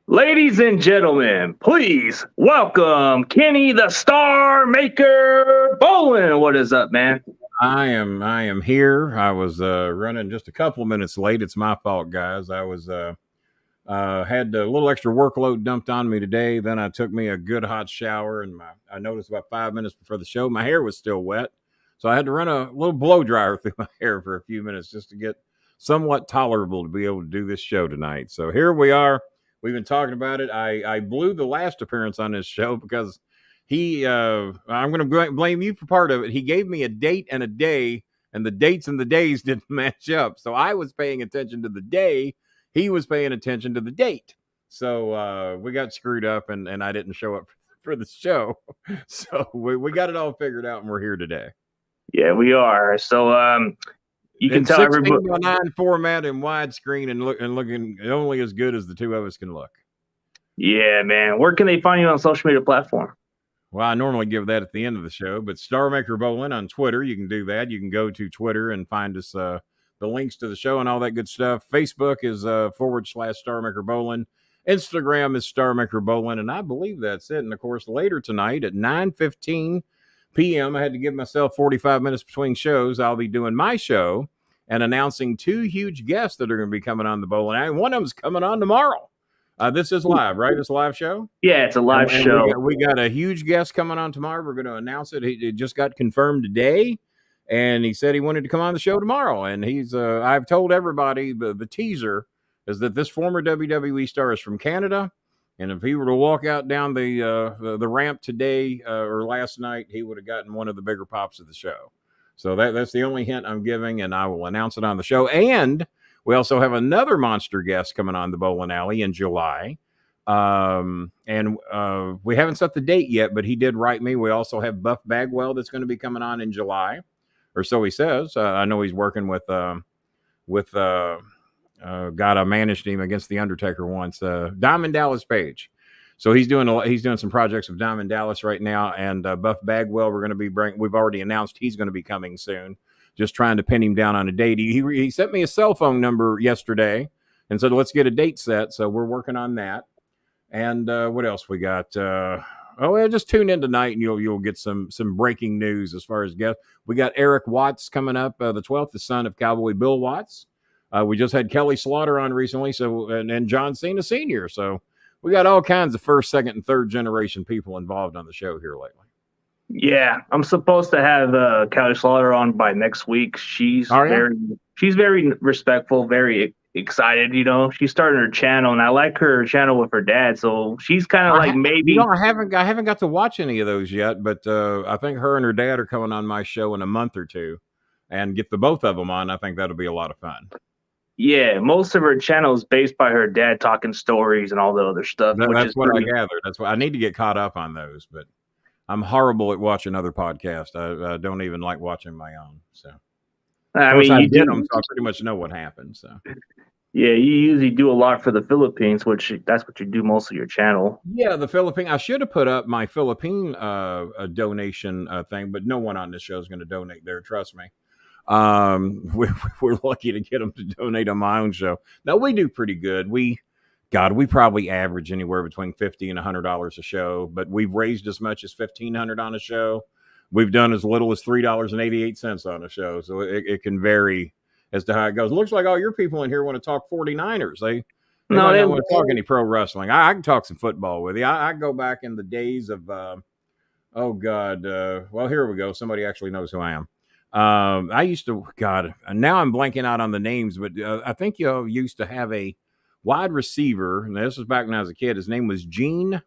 Ladies and gentlemen, please welcome Kenny the Star Maker Bolin. What is up, man? I am here. I was running just a couple of minutes late. It's my fault, guys. I was had a little extra workload dumped on me today. Then I took me a good hot shower, and I noticed about 5 minutes before the show, my hair was still wet, so I had to run a little blow dryer through my hair for a few minutes just to get somewhat tolerable to be able to do this show tonight. So here we are. We've been talking about it. I blew the last appearance on this show because I'm going to blame you for part of it. He gave me a date and a day, and the dates and the days didn't match up. So I was paying attention to the day, he was paying attention to the date. So we got screwed up, and I didn't show up for the show. So we got it all figured out, and we're here today. Yeah, we are. So you can In tell 16 everybody. by 9 format and widescreen and looking only as good as the two of us can look. Yeah, man. Where can they find you on social media platform? Well, I normally give that at the end of the show, but Starmaker Bolin on Twitter, you can do that. You can go to Twitter and find us, the links to the show and all that good stuff. Facebook is / Starmaker Bolin. Instagram is Starmaker Bolin, and I believe that's it. And of course, later tonight at 9:15 p.m., I had to give myself 45 minutes between shows. I'll be doing my show and announcing two huge guests that are going to be coming on the Bolin. And one of them's coming on tomorrow. This is live, right? It's a live show. Yeah, it's a live And show. we got a huge guest coming on tomorrow. We're going to announce it. It just got confirmed today, and he said he wanted to come on the show tomorrow. And he's I've told everybody the teaser is that this former WWE star is from Canada, and if he were to walk out down the ramp today or last night, he would have gotten one of the bigger pops of the show. So that's the only hint I'm giving, and I will announce it on the show. And we also have another monster guest coming on the Bowling Alley in July. And we haven't set the date yet, but he did write me. We also have Buff Bagwell that's going to be coming on in July, or so he says. I know he's working with God, I managed him against the Undertaker once. Diamond Dallas Page. So he's doing some projects with Diamond Dallas right now, and Buff Bagwell we're going to be we've already announced he's going to be coming soon. Just trying to pin him down on a date. He sent me a cell phone number yesterday and said let's get a date set. So we're working on that. And what else we got? Just tune in tonight and you'll get some breaking news as far as guests. We got Eric Watts coming up the 12th, the son of Cowboy Bill Watts. We just had Kelly Slaughter on recently, and John Cena Sr. So we got all kinds of first, second, and third generation people involved on the show here lately. Yeah, I'm supposed to have Kelly Slaughter on by next week. She's very respectful, very excited. You know, she's starting her channel, and I like her channel with her dad. So she's kind of like maybe. I haven't got to watch any of those yet, but I think her and her dad are coming on my show in a month or two, and get the both of them on. I think that'll be a lot of fun. Yeah, most of her channel is based by her dad talking stories and all the other stuff. That's what I gathered. That's why I need to get caught up on those, but I'm horrible at watching other podcasts. I don't even like watching my own. So I did them, so I pretty much know what happened. So yeah, you usually do a lot for the Philippines, which that's what you do most of your channel. Yeah, the Philippine. I should have put up my Philippine donation thing, but no one on this show is going to donate there. Trust me. We're lucky to get them to donate on my own show. Now we do pretty good. We probably average anywhere between $50 and $100 a show, but we've raised as much as $1,500 on a show. We've done as little as $3.88 on a show, so it can vary as to how it goes. It looks like all your people in here want to talk 49ers. They don't want to talk any pro wrestling. I can talk some football with you. I go back in the days of well, here we go. Somebody actually knows who I am. I used to, now I'm blanking out on the names, but I think you used to have a wide receiver. And this was back when I was a kid. His name was Gene.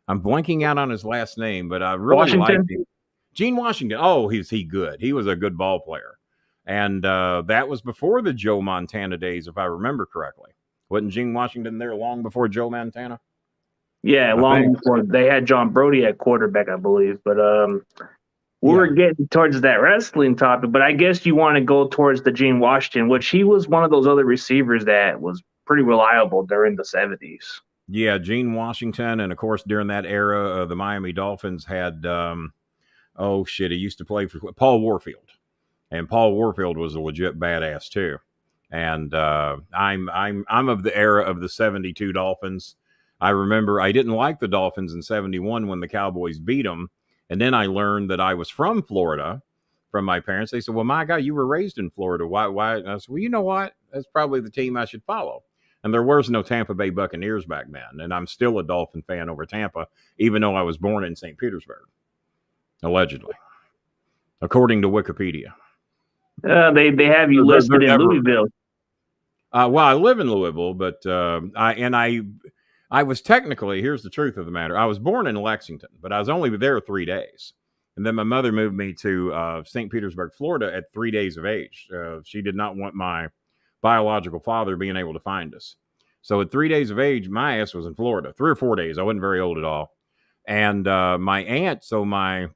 I'm blanking out on his last name, but I really liked him. Gene Washington. Oh, he good. He was a good ball player. And that was before the Joe Montana days, if I remember correctly. Wasn't Gene Washington there long before Joe Montana? Yeah, long before they had John Brody at quarterback, I believe. But we're getting towards that wrestling topic, but I guess you want to go towards the Gene Washington, which he was one of those other receivers that was pretty reliable during the 70s. Yeah, Gene Washington, and of course during that era, the Miami Dolphins had he used to play for Paul Warfield, and Paul Warfield was a legit badass too. And I'm of the era of the '72 Dolphins. I remember I didn't like the Dolphins in 71 when the Cowboys beat them. And then I learned that I was from Florida from my parents. They said, well, my God, you were raised in Florida. Why? And I said, well, you know what? That's probably the team I should follow. And there was no Tampa Bay Buccaneers back then. And I'm still a Dolphin fan over Tampa, even though I was born in St. Petersburg, allegedly, according to Wikipedia. They have you listed in Louisville. Well, I live in Louisville, but I was technically, here's the truth of the matter. I was born in Lexington, but I was only there 3 days. And then my mother moved me to St. Petersburg, Florida at 3 days of age. She did not want my biological father being able to find us. So at 3 days of age, my ass was in Florida. 3 or 4 days. I wasn't very old at all. And my aunt, so my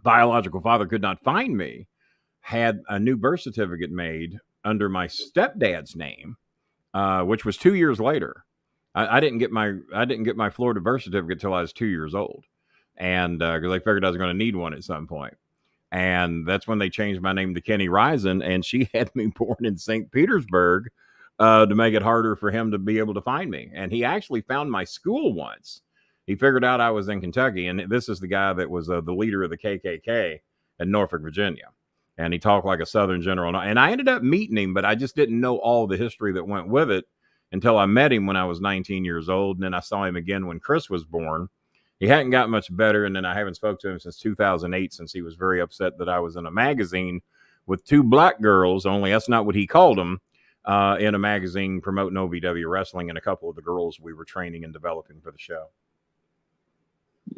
biological father could not find me, had a new birth certificate made under my stepdad's name, which was 2 years later. I didn't get my Florida birth certificate till I was 2 years old, and because I figured I was going to need one at some point. And that's when they changed my name to Kenny Risen, and she had me born in St. Petersburg to make it harder for him to be able to find me. And he actually found my school once. He figured out I was in Kentucky, and this is the guy that was the leader of the KKK in Norfolk, Virginia. And he talked like a Southern general. And I ended up meeting him, but I just didn't know all the history that went with it until I met him when I was 19 years old. And then I saw him again when Chris was born. He hadn't got much better, and then I haven't spoke to him since 2008, since he was very upset that I was in a magazine with 2 black girls, only that's not what he called them, in a magazine promoting OVW wrestling and a couple of the girls we were training and developing for the show.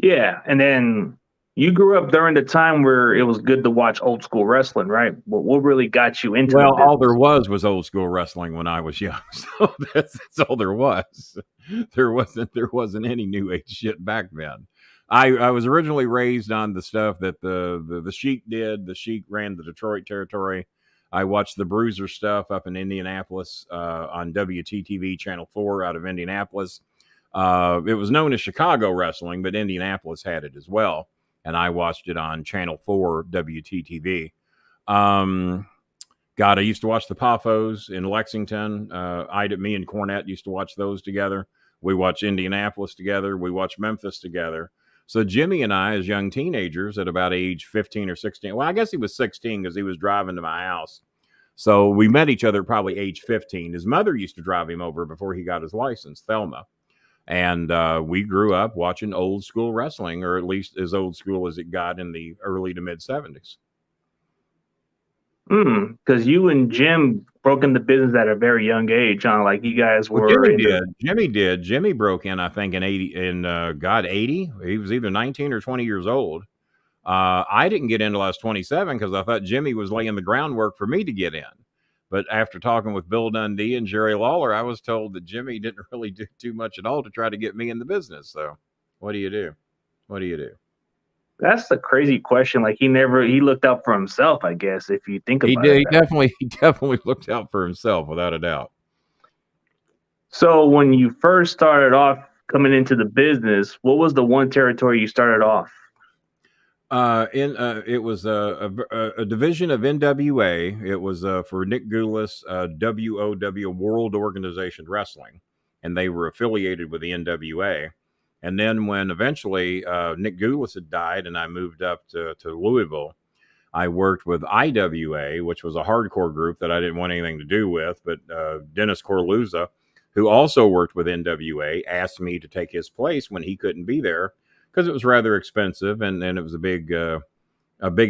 Yeah, and then you grew up during the time where it was good to watch old school wrestling, right? What really got you into it? Well, all there was old school wrestling when I was young, so that's all there was. There wasn't any new age shit back then. I was originally raised on the stuff that the Sheik did. The Sheik ran the Detroit territory. I watched the Bruiser stuff up in Indianapolis on WTTV Channel 4 out of Indianapolis. It was known as Chicago Wrestling, but Indianapolis had it as well. And I watched it on Channel 4 WTTV. God, I used to watch the Poffos in Lexington. Me and Cornette used to watch those together. We watched Indianapolis together. We watched Memphis together. So Jimmy and I, as young teenagers at about age 15 or 16, well, I guess he was 16 because he was driving to my house. So we met each other probably age 15. His mother used to drive him over before he got his license, Thelma. And we grew up watching old school wrestling, or at least as old school as it got in the early to mid 70s. Because you and Jim broke into business at a very young age, huh? Like you guys were. Well, Jimmy did. Jimmy broke in, I think, in 80. He was either 19 or 20 years old. I didn't get in until I was 27 because I thought Jimmy was laying the groundwork for me to get in. But after talking with Bill Dundee and Jerry Lawler, I was told that Jimmy didn't really do too much at all to try to get me in the business. So what do you do? What do you do? That's the crazy question. Like he looked out for himself, I guess, if you think about it. He definitely looked out for himself, without a doubt. So when you first started off coming into the business, what was the one territory you started off? It was a division of NWA. It was for Nick Goulas, WOW, World Organization Wrestling, and they were affiliated with the NWA. And then when eventually Nick Goulas had died and I moved up to Louisville, I worked with IWA, which was a hardcore group that I didn't want anything to do with. But Dennis Corluzza, who also worked with NWA, asked me to take his place when he couldn't be there because it was rather expensive. And then it was a big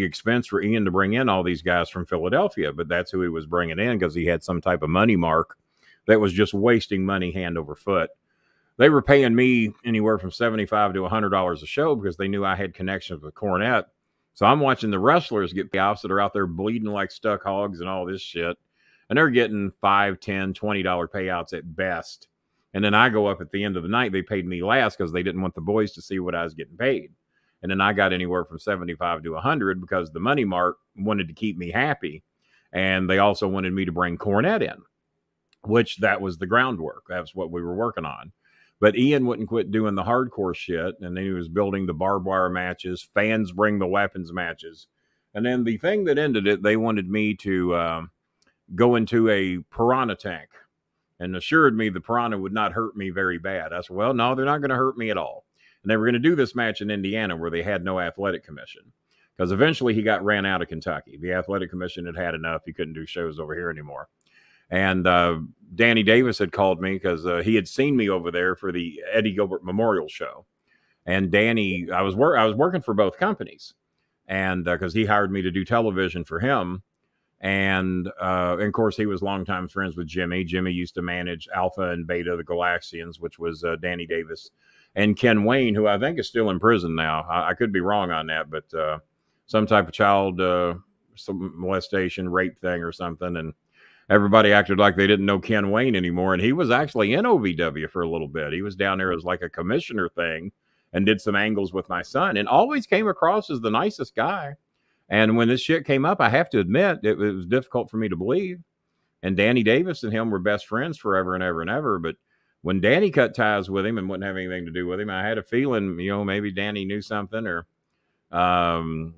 expense for Ian to bring in all these guys from Philadelphia. But that's who he was bringing in because he had some type of money mark that was just wasting money hand over foot. They were paying me anywhere from $75 to $100 a show because they knew I had connections with Cornette. So I'm watching the wrestlers get payoffs that are out there bleeding like stuck hogs and all this shit. And they're getting $5, $10, $20 payouts at best. And then I go up at the end of the night. They paid me last because they didn't want the boys to see what I was getting paid. And then I got anywhere from 75 to 100 because the money mark wanted to keep me happy. And they also wanted me to bring Cornette in, which that was the groundwork. That's what we were working on. But Ian wouldn't quit doing the hardcore shit. And then he was building the barbed wire matches, fans bring the weapons matches. And then the thing that ended it, they wanted me to go into a piranha tank and assured me the piranha would not hurt me very bad. I said, well, no, they're not going to hurt me at all. And they were going to do this match in Indiana where they had no athletic commission, because eventually he got ran out of Kentucky. The athletic commission had had enough. He couldn't do shows over here anymore. And Danny Davis had called me because he had seen me over there for the Eddie Gilbert Memorial Show. And Danny, I was working for both companies, and because he hired me to do television for him. And of course, he was longtime friends with Jimmy. Jimmy used to manage Alpha and Beta, the Galaxians, which was Danny Davis, and Ken Wayne, who I think is still in prison now. I could be wrong on that, but some type of child some molestation, rape thing or something. And everybody acted like they didn't know Ken Wayne anymore. And he was actually in OVW for a little bit. He was down there as like a commissioner thing and did some angles with my son, and always came across as the nicest guy. And when this shit came up, I have to admit, it was difficult for me to believe. And Danny Davis and him were best friends forever and ever and ever. But when Danny cut ties with him and wouldn't have anything to do with him, I had a feeling, maybe Danny knew something, or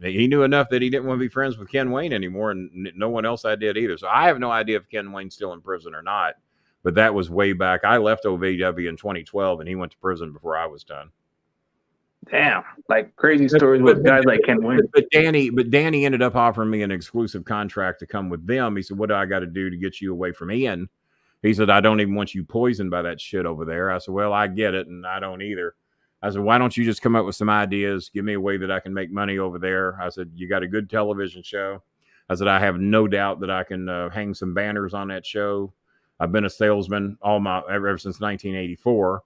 he knew enough that he didn't want to be friends with Ken Wayne anymore, and no one else I did either. So I have no idea if Ken Wayne's still in prison or not. But that was way back. I left OVW in 2012, and he went to prison before I was done. Damn, like crazy stories with guys like Ken Wayne. But Danny ended up offering me an exclusive contract to come with them. He said, what do I got to do to get you away from Ian? He said, I don't even want you poisoned by that shit over there. I said, well, I get it, and I don't either. I said, why don't you just come up with some ideas? Give me a way that I can make money over there. I said, you got a good television show. I said, I have no doubt that I can hang some banners on that show. I've been a salesman ever since 1984.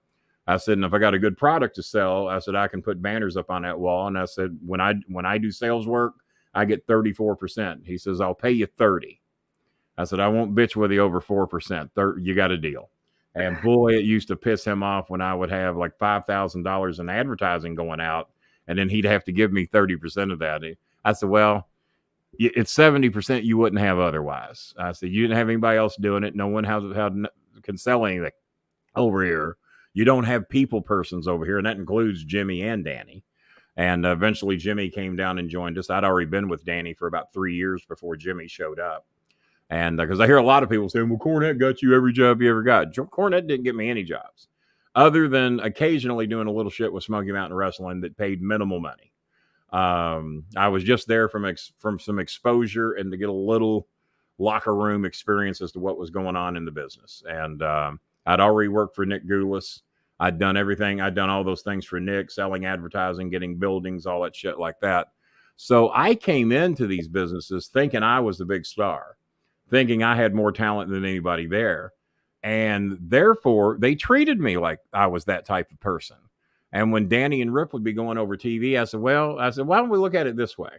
I said, and if I got a good product to sell, I said, I can put banners up on that wall. And I said, when I do sales work, I get 34%. He says, I'll pay you 30. I said, I won't bitch with you over 4%. You got a deal. And boy, it used to piss him off when I would have like $5,000 in advertising going out, and then he'd have to give me 30% of that. I said, well, it's 70% you wouldn't have otherwise. I said, you didn't have anybody else doing it. No one can sell anything over here. You don't have people persons over here, and that includes Jimmy and Danny. And eventually Jimmy came down and joined us. I'd already been with Danny for about 3 years before Jimmy showed up. And because I hear a lot of people saying, well, Cornette got you every job you ever got. Cornette didn't get me any jobs, other than occasionally doing a little shit with Smoky Mountain Wrestling that paid minimal money. I was just there from some exposure and to get a little locker room experience as to what was going on in the business. And I'd already worked for Nick Goulas. I'd done everything. I'd done all those things for Nick, selling advertising, getting buildings, all that shit like that. So I came into these businesses thinking I was the big star, thinking I had more talent than anybody there. And therefore, they treated me like I was that type of person. And when Danny and Rip would be going over TV, I said, why don't we look at it this way?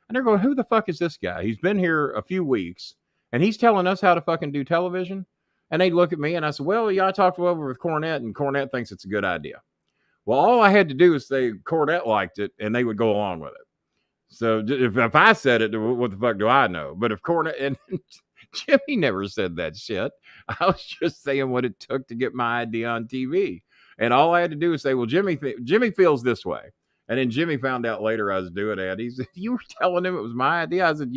And they're going, who the fuck is this guy? He's been here a few weeks, and he's telling us how to fucking do television. And they'd look at me, and I said, well, yeah, I talked over with Cornette, and Cornette thinks it's a good idea. Well, all I had to do was say Cornette liked it, and they would go along with it. So if I said it, what the fuck do I know? But if Cornette, and Jimmy never said that shit. I was just saying what it took to get my idea on TV. And all I had to do was say, well, Jimmy feels this way. And then Jimmy found out later I was doing it. He said, you were telling him it was my idea? I said,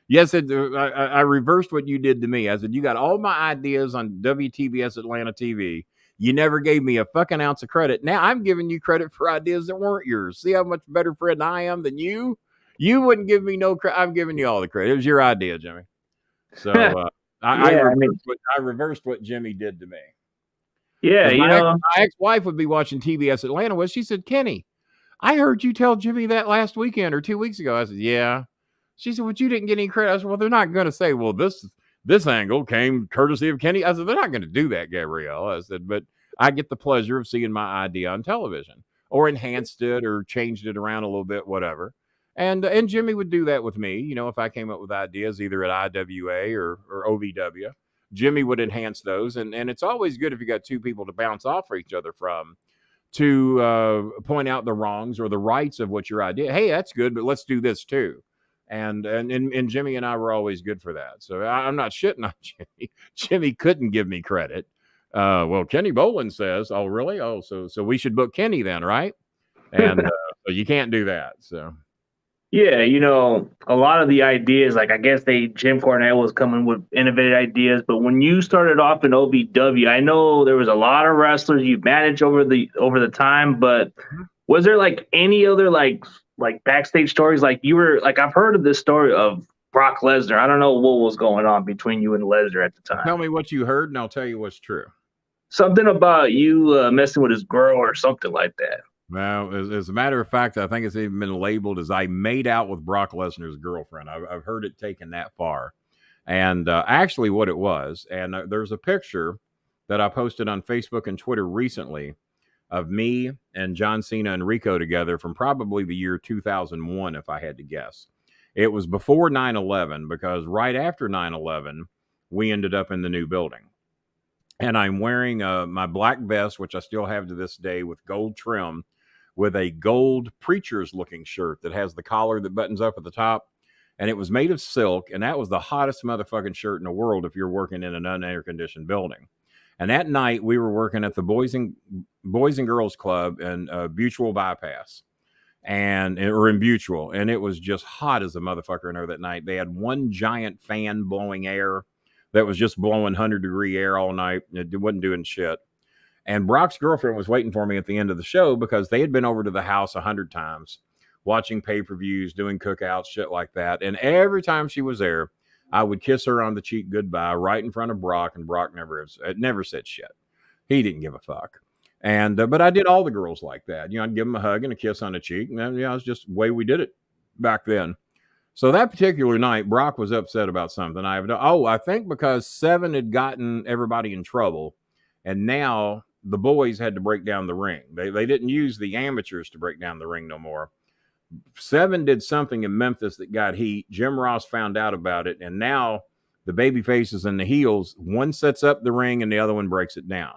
yes, I reversed what you did to me. I said, you got all my ideas on WTBS Atlanta TV. You never gave me a fucking ounce of credit. Now I'm giving you credit for ideas that weren't yours. See how much better friend I am than you? You wouldn't give me no credit. I'm giving you all the credit. It was your idea, Jimmy. So I reversed what Jimmy did to me. Yeah, my ex-wife would be watching TBS Atlanta with. She said, Kenny, I heard you tell Jimmy that last weekend or 2 weeks ago. I said, yeah. She said, well, you didn't get any credit. I said, well, they're not going to say, well, this angle came courtesy of Kenny. I said, they're not going to do that, Gabrielle. I said, but I get the pleasure of seeing my idea on television, or enhanced it or changed it around a little bit, whatever. And Jimmy would do that with me, if I came up with ideas either at IWA or OVW. Jimmy would enhance those, and it's always good if you got two people to bounce off for each other from, to point out the wrongs or the rights of what your idea. Hey, that's good, but let's do this too. And Jimmy and I were always good for that. So I'm not shitting on Jimmy. Jimmy couldn't give me credit. Well, Kenny Bolin says, oh really? Oh, so we should book Kenny then, right? And so you can't do that. So. Yeah, a lot of the ideas, like I guess Jim Cornette was coming with innovative ideas, but when you started off in OVW, I know there was a lot of wrestlers you managed over the time, but Mhm. was there like any other like backstage stories? Like you were like I've heard of this story of Brock Lesnar. I don't know what was going on between you and Lesnar at the time. Tell me what you heard, and I'll tell you what's true. Something about you messing with his girl or something like that. Well, as a matter of fact, I think it's even been labeled as I made out with Brock Lesnar's girlfriend. I've heard it taken that far. And actually, what it was, and there's a picture that I posted on Facebook and Twitter recently of me and John Cena and Rico together from probably the year 2001, if I had to guess. It was before 9/11 because right after 9/11, we ended up in the new building. And I'm wearing my black vest, which I still have to this day, with gold trim, with a gold preacher's looking shirt that has the collar that buttons up at the top. And it was made of silk. And that was the hottest motherfucking shirt in the world if you're working in an unair conditioned building. And that night we were working at the Boys and Girls Club in Butual Bypass or in Butual. And it was just hot as a motherfucker in there that night. They had one giant fan blowing air that was just blowing 100-degree air all night. It wasn't doing shit. And Brock's girlfriend was waiting for me at the end of the show because they had been over to the house 100 times, watching pay-per-views, doing cookouts, shit like that. And every time she was there, I would kiss her on the cheek goodbye right in front of Brock, and Brock never said shit. He didn't give a fuck. And but I did all the girls like that. I'd give them a hug and a kiss on the cheek, and then, it was just the way we did it back then. So that particular night, Brock was upset about something. I think because Seven had gotten everybody in trouble, and now the boys had to break down the ring. They didn't use the amateurs to break down the ring no more. Seven did something in Memphis that got heat. Jim Ross found out about it, and now the baby faces and the heels, one sets up the ring and the other one breaks it down.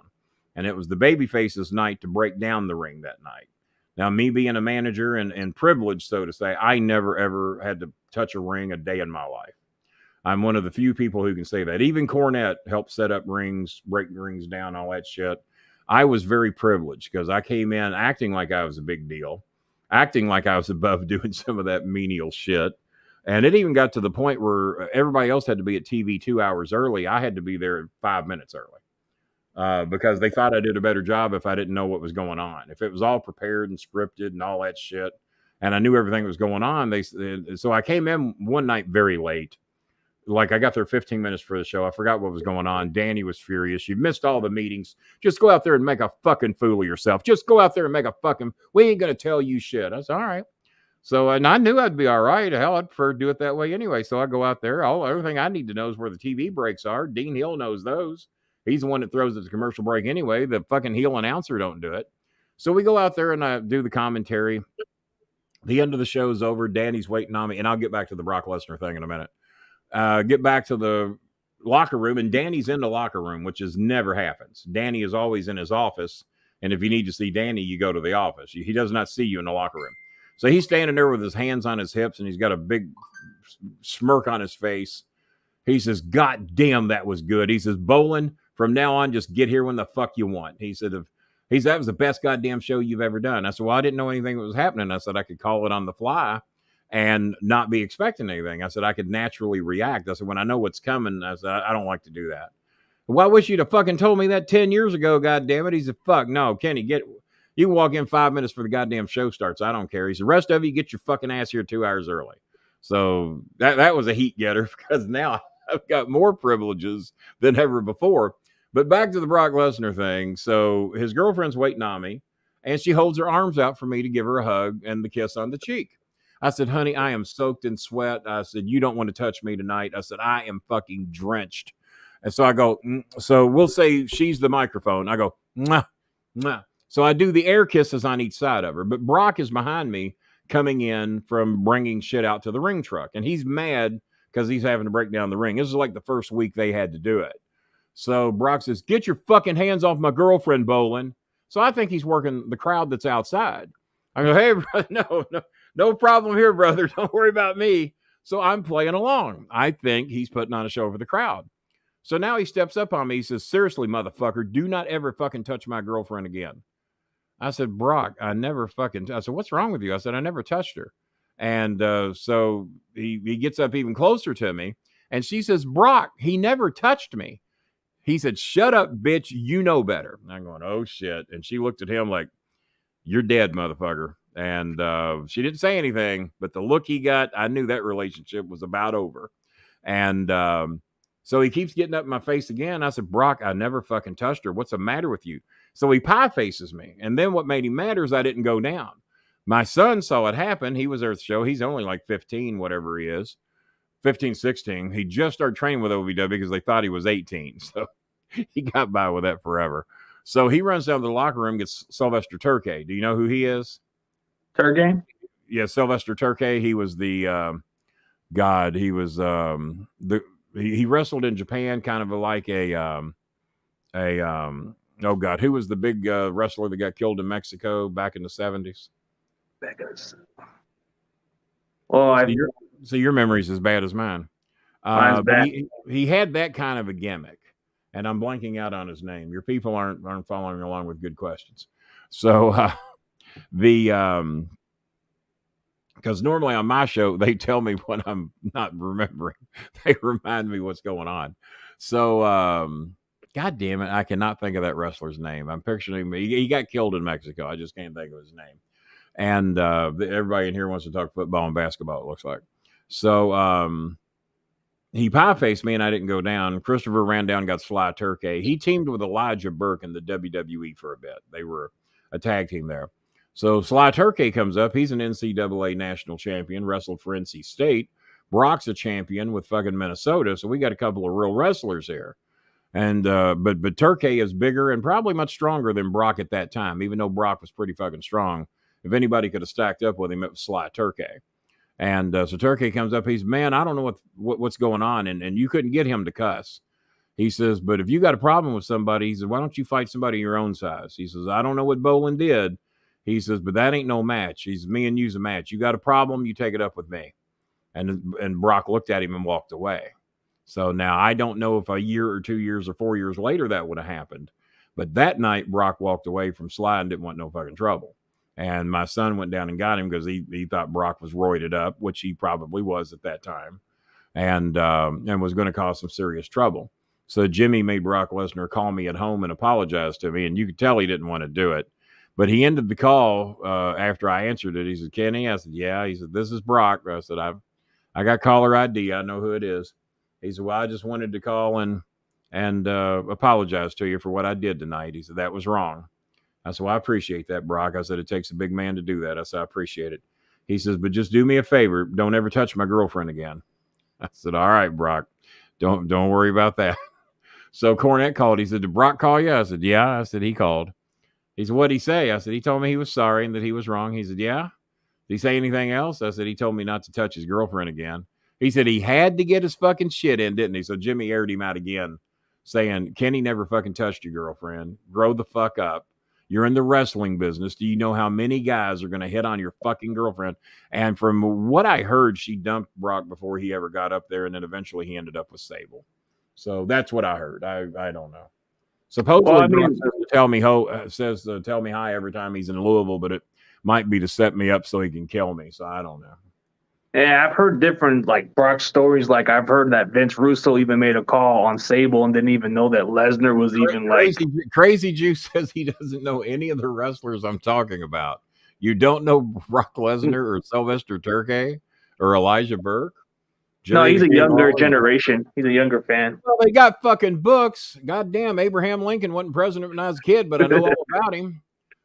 And it was the baby faces' night to break down the ring that night. Now, me being a manager and privileged, so to say, I never ever had to touch a ring a day in my life. I'm one of the few people who can say that. Even Cornette helped set up rings, break rings down, all that shit. I was very privileged because I came in acting like I was a big deal, acting like I was above doing some of that menial shit. And it even got to the point where everybody else had to be at TV 2 hours early. I had to be there 5 minutes early because they thought I did a better job if I didn't know what was going on. If it was all prepared and scripted and all that shit, and I knew everything was going on, so I came in one night very late. Like I got there 15 minutes for the show. I forgot what was going on. Danny was furious. You missed all the meetings. Just go out there and make a fucking fool of yourself. Just go out there and make a fucking. We ain't gonna tell you shit. I said, all right. So, and I knew I'd be all right. Hell, I'd prefer to do it that way anyway. So I go out there. Everything I need to know is where the TV breaks are. Dean Hill knows those. He's the one that throws the commercial break anyway. The fucking heel announcer don't do it. So we go out there and I do the commentary. The end of the show is over. Danny's waiting on me, and I'll get back to the Brock Lesnar thing in a minute. Get back to the locker room, and Danny's in the locker room, which never happens. Danny is always in his office, and if you need to see Danny, you go to the office. He does not see you in the locker room. So he's standing there with his hands on his hips, and he's got a big smirk on his face. He says, God damn, that was good. He says, Bolin, from now on, just get here when the fuck you want. He said, that was the best goddamn show you've ever done. I said, well, I didn't know anything was happening. I said, I could call it on the fly and not be expecting anything. I said, I could naturally react. I said, when I know what's coming, I said, I don't like to do that. Well, I wish you'd have fucking told me that 10 years ago, God damn it. He said, fuck, no, Kenny, you can walk in 5 minutes before the goddamn show starts. I don't care. He said, the rest of you, get your fucking ass here 2 hours early. So that was a heat getter because now I've got more privileges than ever before. But back to the Brock Lesnar thing. So his girlfriend's waiting on me, and she holds her arms out for me to give her a hug and the kiss on the cheek. I said, honey, I am soaked in sweat. I said, you don't want to touch me tonight. I said, I am fucking drenched. And so I go, so we'll say she's the microphone. I go, mwah, mwah. So I do the air kisses on each side of her. But Brock is behind me coming in from bringing shit out to the ring truck. And he's mad because he's having to break down the ring. This is like the first week they had to do it. So Brock says, get your fucking hands off my girlfriend, Bolin. So I think he's working the crowd that's outside. I go, hey, brother, no problem here, brother. Don't worry about me. So I'm playing along. I think he's putting on a show for the crowd. So now he steps up on me. He says, seriously, motherfucker, do not ever fucking touch my girlfriend again. I said, Brock, I said, what's wrong with you? I said, I never touched her. And so he gets up even closer to me, and she says, Brock, he never touched me. He said, shut up, bitch. You know better. And I'm going, oh, shit. And she looked at him like, you're dead, motherfucker. And she didn't say anything, but the look he got, I knew that relationship was about over. And so he keeps getting up in my face again. I said, Brock, I never fucking touched her. What's the matter with you? So he pie faces me. And then what made him mad is I didn't go down. My son saw it happen. He was there at the show. He's only like 15, whatever he is. 15, 16. He just started training with OVW because they thought he was 18. So he got by with that forever. So he runs down to the locker room, gets Sylvester Turkey. Do you know who he is? Turkey? Yeah, Sylvester Turkey. He was the God. He was he wrestled in Japan, kind of like oh God, who was the big wrestler that got killed in Mexico back in the 70s? Well, so your memory's as bad as mine. Mine's But bad. he had that kind of a gimmick, and I'm blanking out on his name. Your people aren't following along with good questions. So because normally on my show they tell me when I'm not remembering. They remind me what's going on. So God damn it, I cannot think of that wrestler's name. I'm picturing him. He got killed in Mexico. I just can't think of his name. And everybody in here wants to talk football and basketball, it looks like. So he pie-faced me, and I didn't go down. Christopher ran down and got Sly Turkey. He teamed with Elijah Burke in the WWE for a bit. They were a tag team there. So Sly Turkey comes up. He's an NCAA national champion, wrestled for NC State. Brock's a champion with fucking Minnesota. So we got a couple of real wrestlers here. And but Turkey is bigger and probably much stronger than Brock at that time, even though Brock was pretty fucking strong. If anybody could have stacked up with him, it was Sly Turkey. And so Turkey comes up. He's, man, I don't know what's going on. And you couldn't get him to cuss. He says, but if you got a problem with somebody, he says, why don't you fight somebody your own size? He says, I don't know what Bolin did. He says, but that ain't no match. He's me and you's a match. You got a problem, you take it up with me. And Brock looked at him and walked away. So now I don't know if a year or 2 years or 4 years later that would have happened. But that night, Brock walked away from Sly and didn't want no fucking trouble. And my son went down and got him because he thought Brock was roided up, which he probably was at that time, and was going to cause some serious trouble. So Jimmy made Brock Lesnar call me at home and apologize to me, and you could tell he didn't want to do it. But he ended the call after I answered it. He said, Kenny? I said, yeah. He said, this is Brock. I said, I got caller ID. I know who it is. He said, well, I just wanted to call and apologize to you for what I did tonight. He said, that was wrong. I said, well, I appreciate that, Brock. I said, it takes a big man to do that. I said, I appreciate it. He says, but just do me a favor. Don't ever touch my girlfriend again. I said, all right, Brock. Don't worry about that. So Cornette called. He said, did Brock call you? I said, yeah. I said, he called. He said, what'd he say? I said, he told me he was sorry and that he was wrong. He said, yeah. Did he say anything else? I said, he told me not to touch his girlfriend again. He said he had to get his fucking shit in, didn't he? So Jimmy aired him out again, saying, Kenny never fucking touched your girlfriend. Grow the fuck up. You're in the wrestling business. Do you know how many guys are going to hit on your fucking girlfriend? And from what I heard, she dumped Brock before he ever got up there, and then eventually he ended up with Sable. So that's what I heard. I don't know. Supposedly, Brock says to tell me hi every time he's in Louisville, but it might be to set me up so he can kill me. So I don't know. Yeah, I've heard different Brock stories. Like I've heard that Vince Russo even made a call on Sable and didn't even know that Lesnar was even Crazy Juice says he doesn't know any of the wrestlers I'm talking about. You don't know Brock Lesnar or Sylvester Turkey or Elijah Burke? No, he's a younger generation. He's a younger fan. Well, they got fucking books. Goddamn, Abraham Lincoln wasn't president when I was a kid, but I know all about him.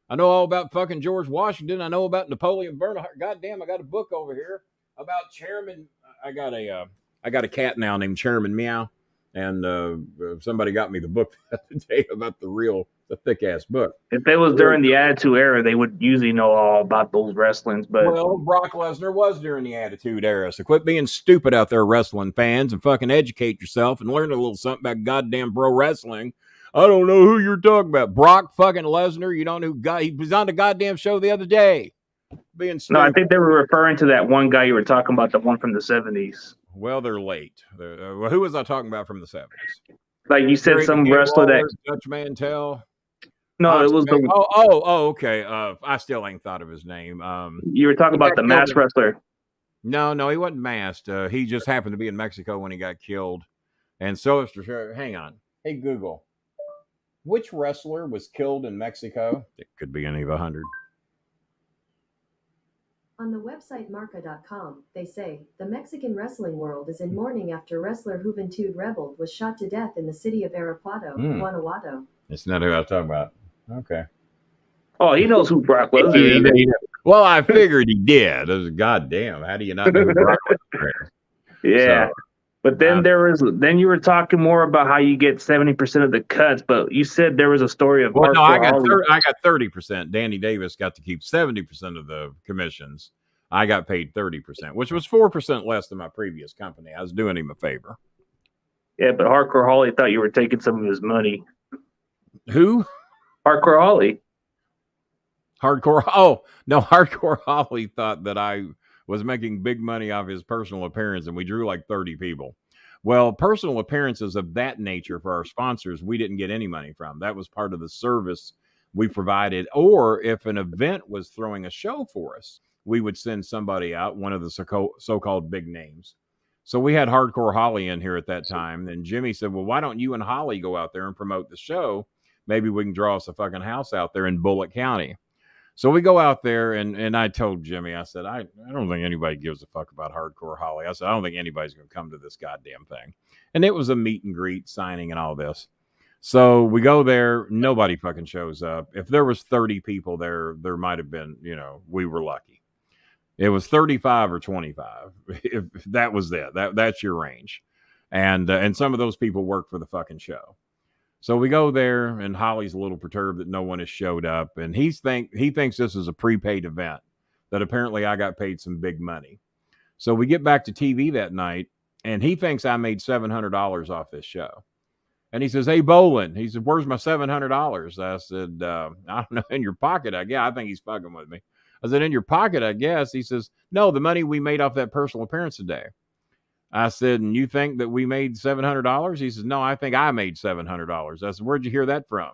I know all about fucking George Washington. I know about Napoleon Bonaparte. Goddamn, I got a book over here about Chairman. I got a cat now named Chairman Meow, and somebody got me the book the other day about the thick ass book. If it was during the Attitude Era, they would usually know all about those wrestlings. But well, Brock Lesnar was during the Attitude Era, so quit being stupid out there, wrestling fans, and fucking educate yourself and learn a little something about goddamn pro wrestling. I don't know who you're talking about, Brock fucking Lesnar. You don't know who he was on the goddamn show the other day. Being stupid. No, I think they were referring to that one guy you were talking about, the one from the 70s. Well, they're late. Who was I talking about from the 70s? Like you said, some wrestler that Dutch Mantel. No, it was the. Okay. I still ain't thought of his name. You were talking about the masked wrestler. No, he wasn't masked. He just happened to be in Mexico when he got killed. And so, hang on. Hey, Google, which wrestler was killed in Mexico? It could be any of 100. On the website marca.com, they say, the Mexican wrestling world is in mourning after wrestler Juventud Rebel was shot to death in the city of Irapuato, Guanajuato. It's not who I was talking about. Okay. Oh, he knows who Brock Lesnar is. Well, I figured he did. I was, goddamn, how do you not know who Brock Lesnar is? Yeah. So, but then then you were talking more about how you get 70% of the cuts, but you said there was a story of I got 30%. Danny Davis got to keep 70% of the commissions. I got paid 30%, which was 4% less than my previous company. I was doing him a favor. Yeah, but Hardcore Holly thought you were taking some of his money. Who? Hardcore Holly. Hardcore Holly thought that I was making big money off his personal appearance, and we drew like 30 people. Well, personal appearances of that nature for our sponsors, we didn't get any money from. That was part of the service we provided. Or if an event was throwing a show for us, we would send somebody out, one of the so-called big names. So we had Hardcore Holly in here at that time. And Jimmy said, well, why don't you and Holly go out there and promote the show? Maybe we can draw us a fucking house out there in Bullitt County. So we go out there, and I told Jimmy, I said, I don't think anybody gives a fuck about Hardcore Holly. I said, I don't think anybody's going to come to this goddamn thing. And it was a meet and greet, signing, and all this. So we go there. Nobody fucking shows up. If there was 30 people there might have been, we were lucky. It was 35 or 25. If that was that's your range. And some of those people work for the fucking show. So we go there, and Holly's a little perturbed that no one has showed up, and he thinks this is a prepaid event, that apparently I got paid some big money. So we get back to TV that night, and he thinks I made $700 off this show. And he says, hey, Bolin. He said, where's my $700? I said, I don't know, in your pocket, I guess. I think he's fucking with me. I said, in your pocket, I guess. He says, no, the money we made off that personal appearance today. I said, and you think that we made $700? He says, no, I think I made $700. I said, where'd you hear that from?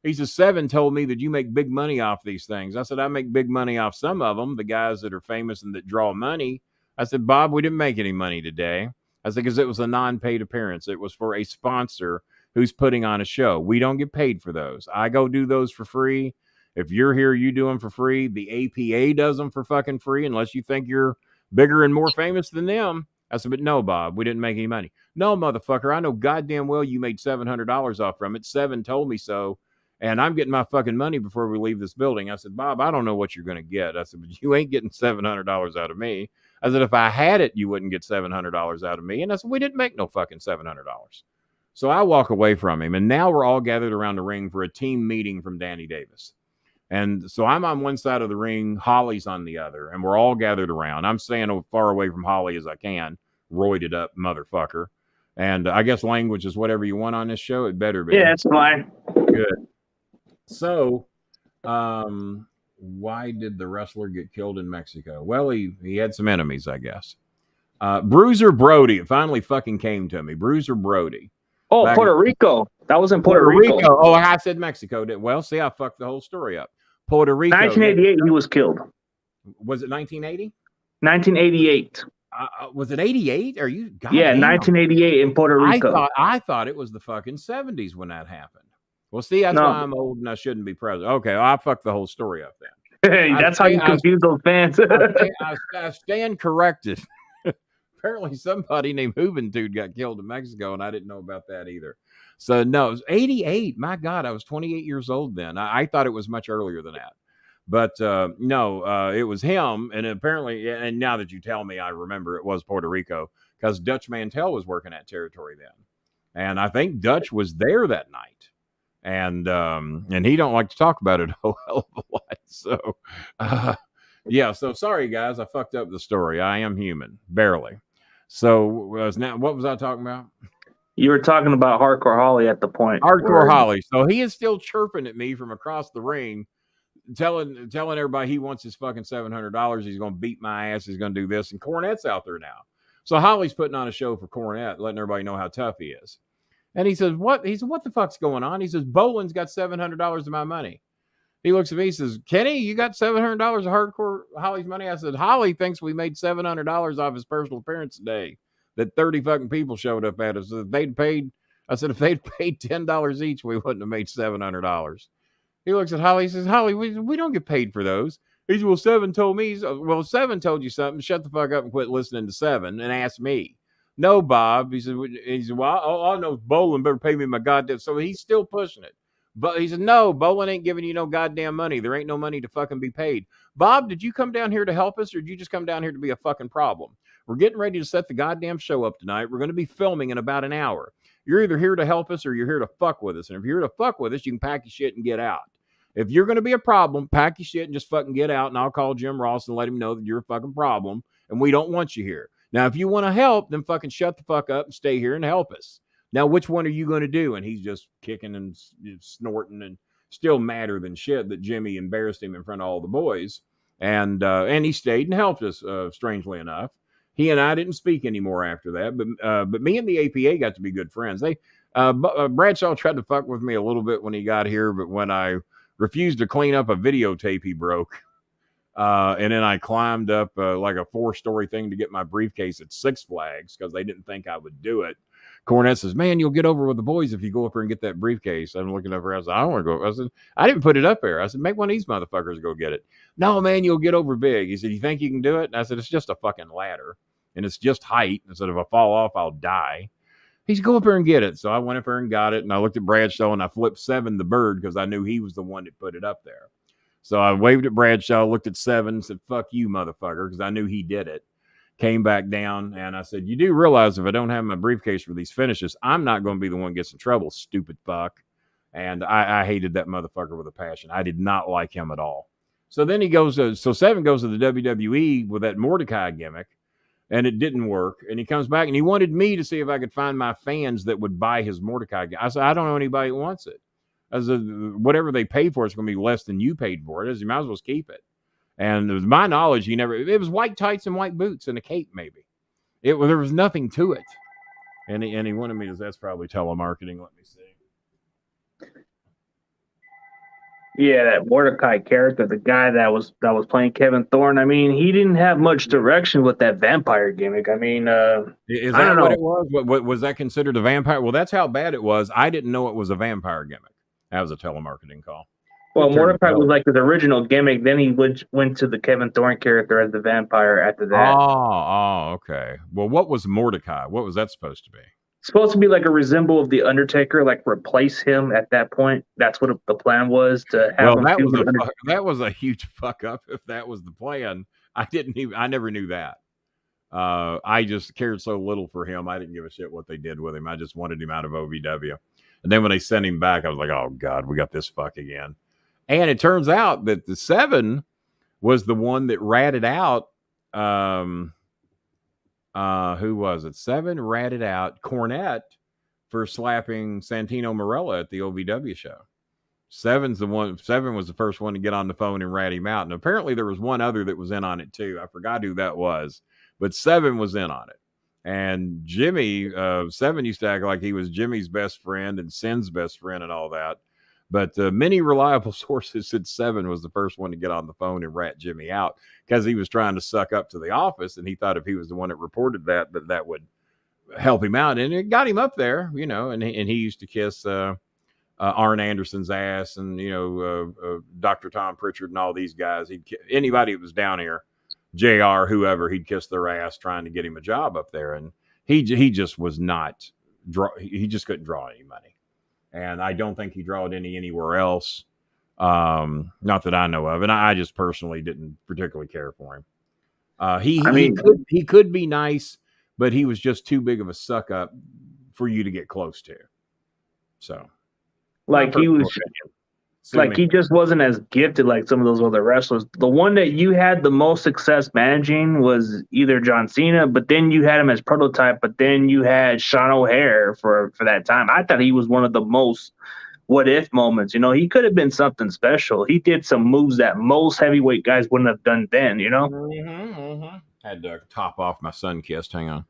He says, Seven told me that you make big money off these things. I said, I make big money off some of them, the guys that are famous and that draw money. I said, Bob, we didn't make any money today. I said, because it was a non-paid appearance. It was for a sponsor who's putting on a show. We don't get paid for those. I go do those for free. If you're here, you do them for free. The APA does them for fucking free, unless you think you're bigger and more famous than them. I said, but no, Bob, we didn't make any money. No, motherfucker, I know goddamn well you made $700 off from it. Seven told me so, and I'm getting my fucking money before we leave this building. I said, Bob, I don't know what you're going to get. I said, but you ain't getting $700 out of me. I said, if I had it, you wouldn't get $700 out of me. And I said, we didn't make no fucking $700. So I walk away from him, and now we're all gathered around the ring for a team meeting from Danny Davis. And so I'm on one side of the ring, Holly's on the other, and we're all gathered around. I'm staying as far away from Holly as I can, roided up motherfucker. And I guess language is whatever you want on this show. It better be. Yeah, it's fine. Good. So, why did the wrestler get killed in Mexico? Well, he had some enemies, I guess. Bruiser Brody. It finally fucking came to me. Bruiser Brody. Oh, Puerto Rico. That was in Puerto Rico. Oh, I said Mexico. Well, see, I fucked the whole story up. Puerto Rico. 1988, he was killed. Was it 1980? 1988. Was it 88? Are you? Yeah, 1988 in Puerto Rico. I thought it was the fucking 70s when that happened. Well, see, that's why I'm old and I shouldn't be president. Okay, I fucked the whole story up then. Hey, that's how you confuse those fans. I stand corrected. Apparently somebody named Juventud got killed in Mexico, and I didn't know about that either. So, no, it was 88. My God, I was 28 years old then. I thought it was much earlier than that. But, no, it was him, and apparently, and now that you tell me, I remember it was Puerto Rico, because Dutch Mantell was working that territory then. And I think Dutch was there that night. And he don't like to talk about it a hell of a lot. So, yeah, so sorry, guys, I fucked up the story. I am human, barely. So, now what was I talking about? You were talking about Hardcore Holly at the point. Hardcore Holly. So he is still chirping at me from across the ring, telling everybody he wants his fucking $700. He's going to beat my ass. He's going to do this. And Cornette's out there now. So Holly's putting on a show for Cornette, letting everybody know how tough he is. And he says, what? He said, what the fuck's going on? He says, Bolin's got $700 of my money. He looks at me, he says, Kenny, you got $700 of hardcore Holly's money? I said, Holly thinks we made $700 off his personal appearance today. That 30 fucking people showed up at us. If they'd paid, I said, if they'd paid $10 each, we wouldn't have made $700. He looks at Holly, he says, Holly, we don't get paid for those. He said, well, Seven told me. Well, Seven told you something. Shut the fuck up and quit listening to Seven and ask me. No, Bob. He said, well, all I know is Bolin better pay me my goddamn. So he's still pushing it. But he said, no, Bolin ain't giving you no goddamn money. There ain't no money to fucking be paid. Bob, did you come down here to help us, or did you just come down here to be a fucking problem? We're getting ready to set the goddamn show up tonight. We're going to be filming in about an hour. You're either here to help us or you're here to fuck with us. And if you're here to fuck with us, you can pack your shit and get out. If you're going to be a problem, pack your shit and just fucking get out, and I'll call Jim Ross and let him know that you're a fucking problem, and we don't want you here. Now, if you want to help, then fucking shut the fuck up and stay here and help us. Now, which one are you going to do? And he's just kicking and snorting and still madder than shit that Jimmy embarrassed him in front of all the boys. And he stayed and helped us, strangely enough. He and I didn't speak anymore after that, but me and the APA got to be good friends. Bradshaw tried to fuck with me a little bit when he got here, but when I refused to clean up a videotape he broke, and then I climbed up like a 4-story thing to get my briefcase at Six Flags because they didn't think I would do it. Cornette says, man, you'll get over with the boys if you go up there and get that briefcase. I'm looking over. I said, I don't want to go. I said, I didn't put it up there. I said, make one of these motherfuckers go get it. No, man, you'll get over big. He said, you think you can do it? And I said, it's just a fucking ladder, and it's just height. I said, if I fall off, I'll die. He said, go up there and get it. So I went up there and got it, and I looked at Bradshaw, and I flipped Seven the bird because I knew he was the one that put it up there. So I waved at Bradshaw, looked at Seven, and said, fuck you, motherfucker, because I knew he did it. Came back down, and I said, you do realize if I don't have my briefcase for these finishes, I'm not going to be the one that gets in trouble, stupid fuck. And I hated that motherfucker with a passion. I did not like him at all. So then so Seven goes to the WWE with that Mordecai gimmick, and it didn't work. And he comes back, and he wanted me to see if I could find my fans that would buy his Mordecai gimmick. I said, I don't know anybody that wants it. I said, whatever they paid for it's going to be less than you paid for it. I said, you might as well keep it. And it was my knowledge, it was white tights and white boots and a cape, maybe. There was nothing to it. And he wanted me to, that's probably telemarketing. Let me see. Yeah, that Mordecai character, the guy that was playing Kevin Thorne. I mean, he didn't have much direction with that vampire gimmick. I mean, is that what it was? What was that considered a vampire? Well, that's how bad it was. I didn't know it was a vampire gimmick. That was a telemarketing call. Well, Mordecai was like his original gimmick. Then he went to the Kevin Thorne character as the vampire after that. Oh, okay. Well, what was Mordecai? What was that supposed to be? Supposed to be like a resemble of the Undertaker, like replace him at that point. That's what the plan was to have him. That was a huge fuck up. If that was the plan, I never knew that. I just cared so little for him. I didn't give a shit what they did with him. I just wanted him out of OVW. And then when they sent him back, I was like, oh God, we got this fuck again. And it turns out that the Seven was the one that ratted out, who was it? Seven ratted out Cornette for slapping Santino Marella at the OVW show. Seven was the first one to get on the phone and rat him out. And apparently there was one other that was in on it too. I forgot who that was, but Seven was in on it. And Jimmy, Seven used to act like he was Jimmy's best friend and Sin's best friend and all that. But many reliable sources said Seven was the first one to get on the phone and rat Jimmy out because he was trying to suck up to the office, and he thought if he was the one that reported that would help him out, and it got him up there, And he used to kiss Arn Anderson's ass, and Dr. Tom Pritchard and all these guys. Anybody that was down here, JR, whoever, he'd kiss their ass trying to get him a job up there, and he just was not he just couldn't draw any money. And I don't think he drawed anywhere else. Not that I know of. And I just personally didn't particularly care for him. He could be nice, but he was just too big of a suck up for you to get close to. So, he just wasn't as gifted like some of those other wrestlers. The one that you had the most success managing was either John Cena, but then you had him as prototype, but then you had Sean O'Hare for that time. I thought he was one of the most what if moments. He could have been something special. He did some moves that most heavyweight guys wouldn't have done then, Had to top off my sun-kissed. Hang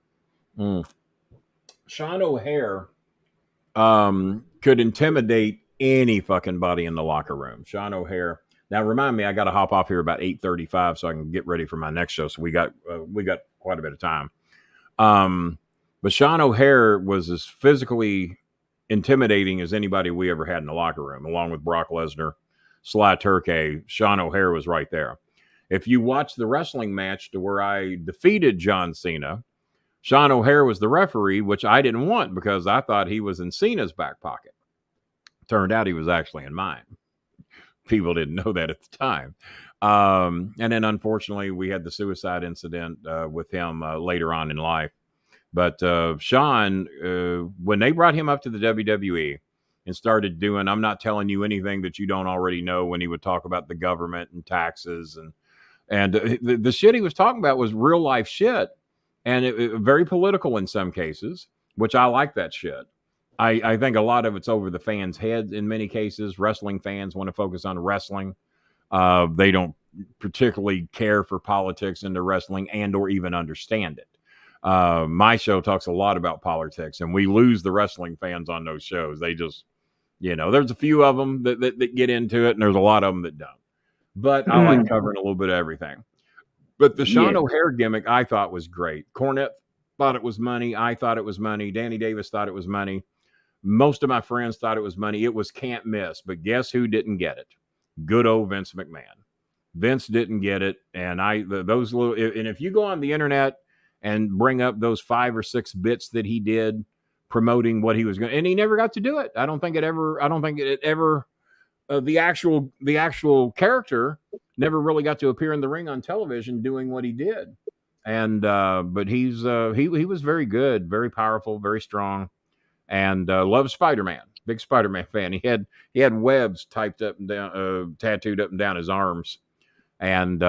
on. Sean O'Hare could intimidate any fucking body in the locker room. Sean O'Hare Now, remind me, I got to hop off here about 8:35 so I can get ready for my next show. So we got quite a bit of time. But Sean O'Haire was as physically intimidating as anybody we ever had in the locker room, along with Brock Lesnar, Sly Turkey. Sean O'Haire was right there. If you watch the wrestling match to where I defeated John Cena, Sean O'Haire was the referee, which I didn't want because I thought he was in Cena's back pocket. Turned out he was actually in mine. People didn't know that at the time. And then, unfortunately, we had the suicide incident with him later on in life. But Sean, when they brought him up to the WWE and started doing, I'm not telling you anything that you don't already know, when he would talk about the government and taxes and the shit he was talking about was real life shit, and it very political in some cases, which I like that shit. I think a lot of it's over the fans' heads in many cases. Wrestling fans want to focus on wrestling. They don't particularly care for politics in the wrestling and or even understand it. My show talks a lot about politics, and we lose the wrestling fans on those shows. They just, there's a few of them that get into it, and there's a lot of them that don't. But I like covering a little bit of everything. But the Sean O'Haire gimmick I thought was great. Cornette thought it was money. I thought it was money. Danny Davis thought it was money. Most of my friends thought it was money. It was can't miss. But guess who didn't get it? Good old Vince McMahon. Vince didn't get it. And if you go on the internet and bring up those 5 or 6 bits that he did promoting what he was going, and he never got to do it. The actual character never really got to appear in the ring on television doing what he did. And but he was very good, very powerful, very strong, and loved Spider-Man. Big Spider-Man fan. He had webs typed up and down, tattooed up and down his arms. And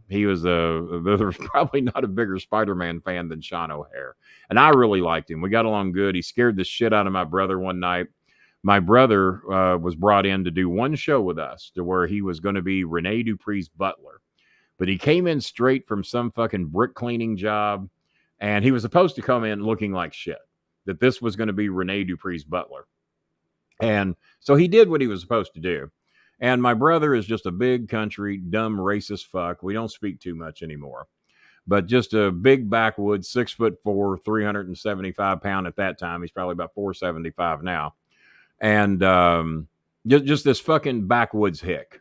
he was there was probably not a bigger Spider-Man fan than Sean O'Haire. And I really liked him. We got along good. He scared the shit out of my brother one night. My brother was brought in to do one show with us to where he was going to be Rene Dupree's butler. But he came in straight from some fucking brick cleaning job. And he was supposed to come in looking like shit. That this was going to be Rene Dupree's butler. And so he did what he was supposed to do. And my brother is just a big country, dumb, racist fuck. We don't speak too much anymore. But just a big backwoods, 6'4", 375 pound at that time. He's probably about 475 now. And just this fucking backwoods hick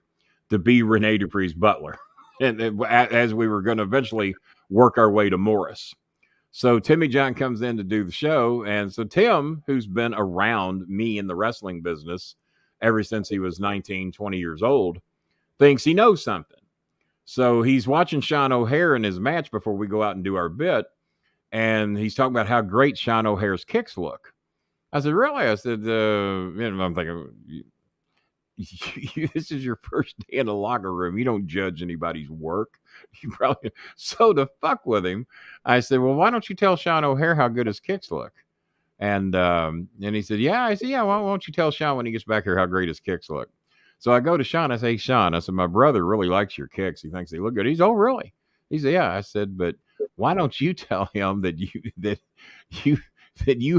to be Rene Dupree's butler. And as we were going to eventually work our way to Morris. So Timmy John comes in to do the show. And so Tim, who's been around me in the wrestling business ever since he was 19, 20 years old, thinks he knows something. So he's watching Sean O'Haire in his match before we go out and do our bit. And he's talking about how great Sean O'Haire's kicks look. I said, really? I said, I'm thinking, this is your first day in the locker room. You don't judge anybody's work. You probably, so to fuck with him, I said, well, why don't you tell Sean O'Haire how good his kicks look? And he said, yeah. I said, yeah, why won't you tell Sean when he gets back here how great his kicks look? So I go to Sean. I say, hey, Sean, I said, my brother really likes your kicks. He thinks they look good. He's, oh, really? He said, yeah. I said, but why don't you tell him that you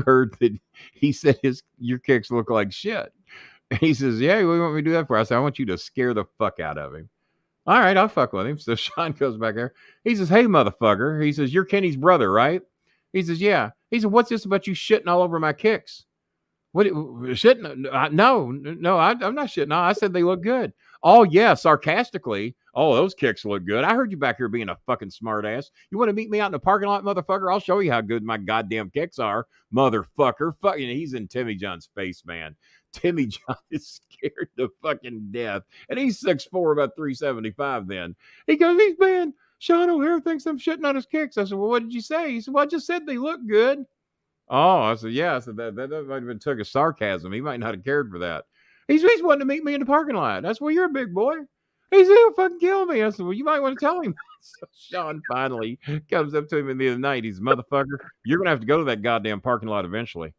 heard that he said your kicks look like shit? And he says, yeah, what do you want me to do that for? I said, I want you to scare the fuck out of him. All right, I'll fuck with him. So Sean goes back there. He says, hey, motherfucker. He says, you're Kenny's brother, right? He says, yeah. He said, what's this about you shitting all over my kicks? What shitting? No, I'm not shitting. No, I said they look good. Oh, yeah, sarcastically. Oh, those kicks look good. I heard you back here being a fucking smart ass. You want to meet me out in the parking lot, motherfucker? I'll show you how good my goddamn kicks are, motherfucker. Fucking, he's in Timmy John's face, man. Timmy John is scared to fucking death. And he's 6'4", about 375 then. He goes, he's man, Sean O'Haire thinks I'm shitting on his kicks. I said, well, what did you say? He said, well, I just said they look good. Oh, I said, yeah. I said, that might have been took as sarcasm. He might not have cared for that. He's wanting to meet me in the parking lot. That's where you're a big boy. He said, he'll fucking kill me. I said, well, you might want to tell him. So Sean finally comes up to him in the other night. He's, motherfucker, you're going to have to go to that goddamn parking lot eventually.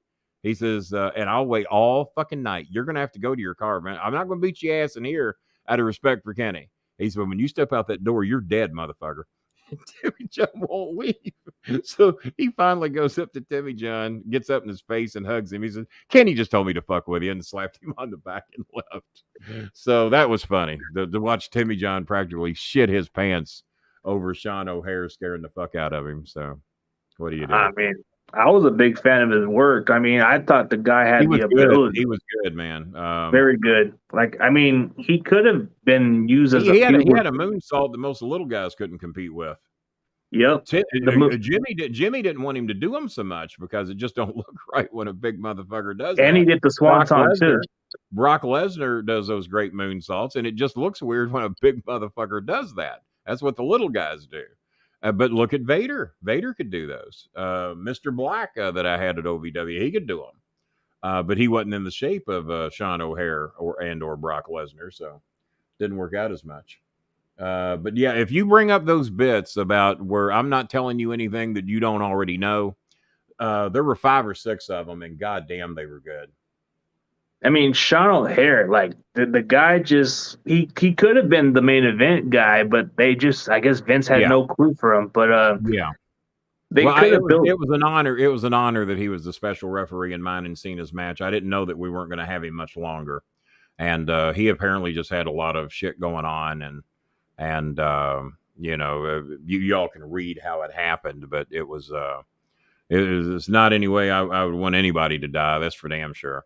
He says, and I'll wait all fucking night. You're going to have to go to your car, man. I'm not going to beat your ass in here out of respect for Kenny. He said, when you step out that door, you're dead, motherfucker. Timmy John won't leave. So he finally goes up to Timmy John, gets up in his face and hugs him. He says, Kenny just told me to fuck with you, and slapped him on the back and left. So that was funny to watch Timmy John practically shit his pants over Sean O'Hare scaring the fuck out of him. So what do you do? I mean, I was a big fan of his work. I mean, I thought the guy had the ability. He was good, man. Very good. Like, I mean, he could have been used as he had a moonsault that most little guys couldn't compete with. Yep. Jimmy didn't want him to do them so much because it just don't look right when a big motherfucker does and that. He did the swanton too. Brock Lesnar does those great moonsaults, and it just looks weird when a big motherfucker does that. That's what the little guys do. But look at Vader. Vader could do those. Mr. Black that I had at OVW, he could do them. But he wasn't in the shape of Sean O'Hare or Brock Lesnar, so didn't work out as much. But yeah, if you bring up those bits about where I'm not telling you anything that you don't already know, there were 5 or 6 of them, and goddamn, they were good. I mean, Sean O'Hare, like the guy just he could have been the main event guy, but I guess Vince had no clue for him. But yeah, it was an honor. It was an honor that he was the special referee in mine and Cena's match. I didn't know that we weren't going to have him much longer, and he apparently just had a lot of shit going on, and y'all can read how it happened, but it was not any way I would want anybody to die. That's for damn sure.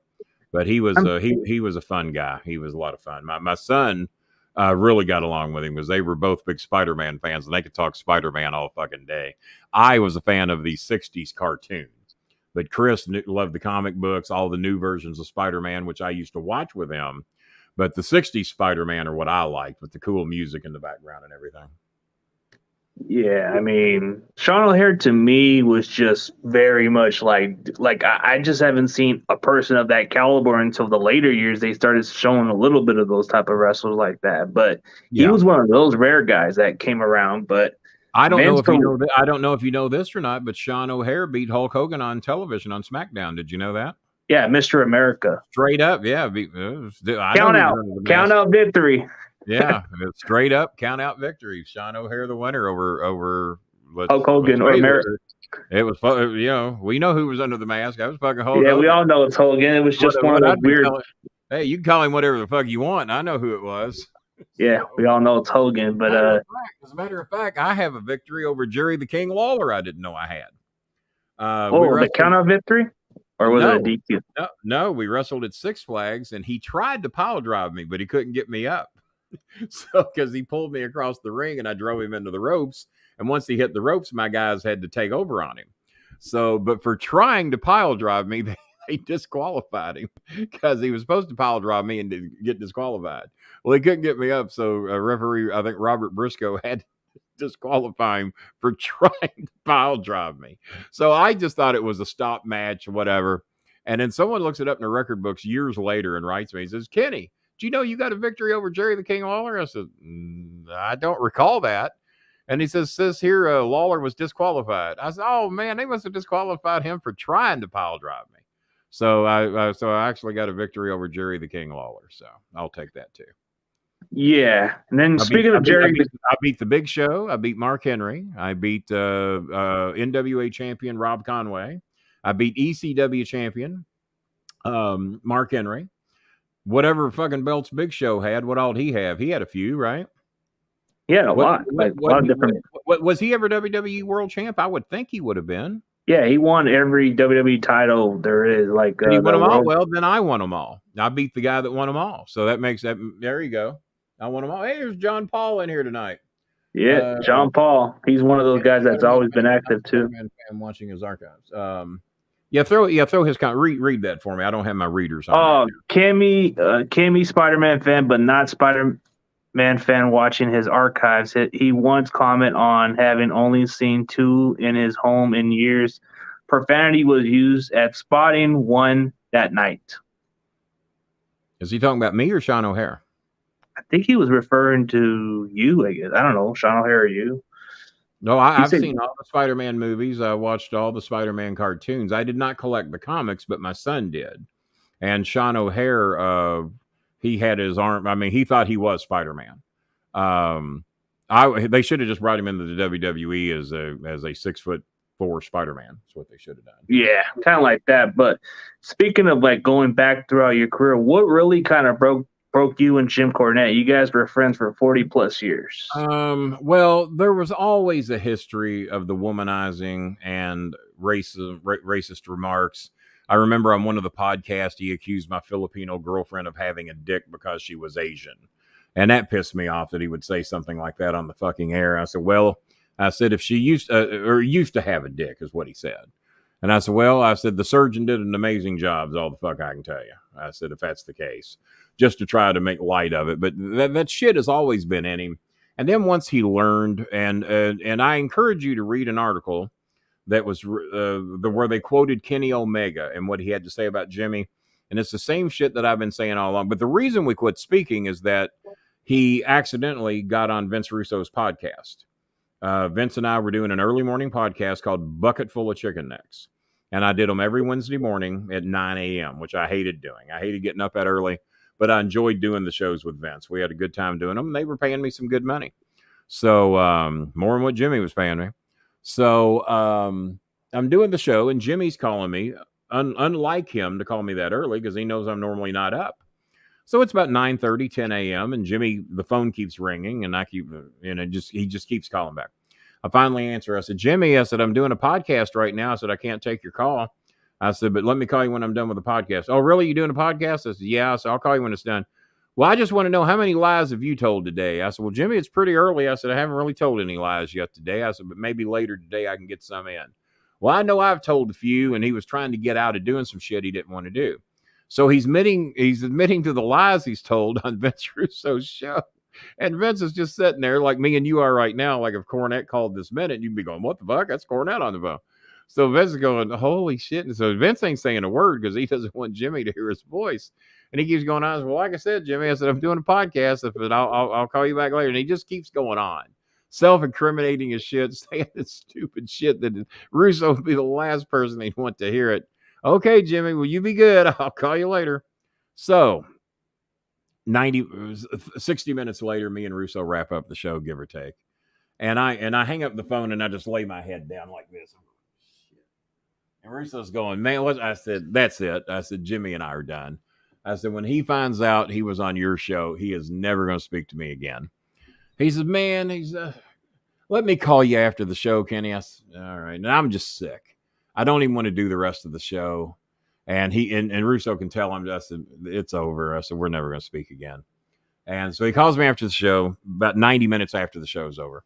But he was he was a fun guy. He was a lot of fun. My son really got along with him because they were both big Spider-Man fans, and they could talk Spider-Man all fucking day. I was a fan of the 60s cartoons, but Chris loved the comic books, all the new versions of Spider-Man, which I used to watch with him. But the 60s Spider-Man are what I liked, with the cool music in the background and everything. Yeah, I mean, Sean O'Hare to me was just very much like I just haven't seen a person of that caliber until the later years. They started showing a little bit of those type of wrestlers like that, but he was one of those rare guys that came around. But I don't know if you know this or not, but Sean O'Hare beat Hulk Hogan on television on SmackDown. Did you know that? Yeah, Mr. America. Straight up, yeah. Count out victory. Yeah, straight up count out victory. Sean O'Hare the winner over Hulk Hogan or America. It was, we know who was under the mask. I was fucking Hulk. Yeah, we all know it's Hogan. It was just one of those weird. Hey, you can call him whatever the fuck you want. I know who it was. Yeah, we all know it's Hogan. But as a matter of fact, I have a victory over Jerry the King Lawler. I didn't know I had. The count out victory. Or was it a DQ? No, we wrestled at Six Flags, and he tried to pile drive me, but he couldn't get me up. So, because he pulled me across the ring, and I drove him into the ropes. And once he hit the ropes, my guys had to take over on him. So, but for trying to pile drive me, they disqualified him because he was supposed to pile drive me and get disqualified. Well, he couldn't get me up, so referee, I think Robert Briscoe, had disqualify him for trying to pile drive me. So I just thought it was a stop match or whatever. And then someone looks it up in the record books years later and writes me. He says, Kenny, do you know you got a victory over Jerry the King Lawler? I said, I don't recall that. And he says here, Lawler was disqualified. I said, oh man, they must have disqualified him for trying to pile drive me. So I actually got a victory over Jerry the King Lawler. So I'll take that too. Yeah, and then speaking of Jerry, I beat the Big Show. I beat Mark Henry. I beat NWA champion Rob Conway. I beat ECW champion Mark Henry. Whatever fucking belts Big Show had, what all did he have? He had a few, right? He had a lot. A lot of different. Was he ever WWE World Champ? I would think he would have been. Yeah, he won every WWE title there is. He won them all. Well, then I won them all. I beat the guy that won them all. So that makes that. There you go. I want them all. Hey, there's John Paul in here tonight. Yeah, John Paul. He's one of those guys that's always been active too. I'm watching his archives. Throw his read that for me. I don't have my readers on. Kimmy, Spider-Man fan, but not Spider-Man fan watching his archives. He once commented on having only seen 2 in his home in years. Profanity was used at spotting 1 that night. Is he talking about me or Sean O'Hare? I think he was referring to you, I guess. I don't know, Sean O'Hare or you. No, I've seen all the Spider-Man movies. I watched all the Spider-Man cartoons. I did not collect the comics, but my son did. And Sean O'Hare, he had his arm. I mean, he thought he was Spider-Man. They should have just brought him into the WWE as a 6'4" Spider-Man. That's what they should have done. Yeah, kind of like that. But speaking of like going back throughout your career, what really kind of broke you and Jim Cornette? You guys were friends for 40 plus years. Well, there was always a history of the womanizing and racist remarks. I remember on one of the podcasts, he accused my Filipino girlfriend of having a dick because she was Asian. And that pissed me off that he would say something like that on the fucking air. I said, well, if she used to have a dick is what he said. And I said, well, the surgeon did an amazing job is all the fuck I can tell you. I said, if that's the case, just to try to make light of it. But that shit has always been in him. And then once he learned, and I encourage you to read an article that was where they quoted Kenny Omega and what he had to say about Jimmy. And it's the same shit that I've been saying all along. But the reason we quit speaking is that he accidentally got on Vince Russo's podcast. Vince and I were doing an early morning podcast called Bucket Full of Chicken Necks. And I did them every Wednesday morning at 9 a.m., which I hated doing. I hated getting up that early, but I enjoyed doing the shows with Vince. We had a good time doing them, and they were paying me some good money. So more than what Jimmy was paying me. So I'm doing the show, and Jimmy's calling me, unlike him to call me that early because he knows I'm normally not up. So it's about 9:30, 10 a.m., and Jimmy, the phone keeps ringing, and he just keeps calling back. I finally answer. I said, Jimmy, I'm doing a podcast right now. I said, I can't take your call. I said, but let me call you when I'm done with the podcast. Oh, really? You doing a podcast? I said, yeah. So I'll call you when it's done. Well, I just want to know, how many lies have you told today? I said, well, Jimmy, it's pretty early. I said, I haven't really told any lies yet today. I said, but maybe later today I can get some in. Well, I know I've told a few, and he was trying to get out of doing some shit he didn't want to do. So he's admitting to the lies he's told on Vince Russo's show. And Vince is just sitting there like me and you are right now. Like if Cornette called this minute, you'd be going, what the fuck? That's Cornette on the phone. So Vince is going, holy shit. And so Vince ain't saying a word because he doesn't want Jimmy to hear his voice. And he keeps going on. Well, like I said, Jimmy, I said, I'm doing a podcast. I'll call you back later. And he just keeps going on, self-incriminating his shit, saying this stupid shit that Russo would be the last person they'd want to hear it. Okay, Jimmy, will you be good? I'll call you later. So 60 minutes later, me and Russo wrap up the show, give or take. And I hang up the phone and I just lay my head down like this. And Russo's going, man, I said, that's it. I said, Jimmy and I are done. I said, when he finds out he was on your show, he is never going to speak to me again. He said, man, let me call you after the show, Kenny. I said, all right. And I'm just sick. I don't even want to do the rest of the show. And and Russo can tell him, I said, it's over. I said, we're never going to speak again. And so he calls me after the show, about 90 minutes after the show's over.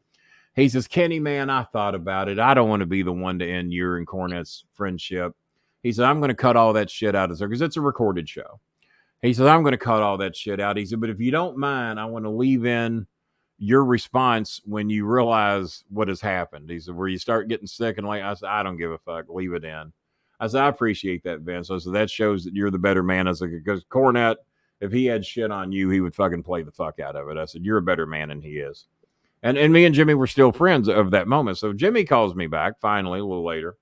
He says, Kenny, man, I thought about it. I don't want to be the one to end your and Cornette's friendship. He said, I'm going to cut all that shit out of there because it's a recorded show. He said, I'm going to cut all that shit out. He said, but if you don't mind, I want to leave in your response when you realize what has happened. He said, where you start getting sick and like, I said, I don't give a fuck. Leave it in. I said, I appreciate that, Vince. I said, that shows that you're the better man. I said, because Cornette, if he had shit on you, he would fucking play the fuck out of it. I said, you're a better man than he is. And me and Jimmy were still friends of that moment. So Jimmy calls me back finally a little later.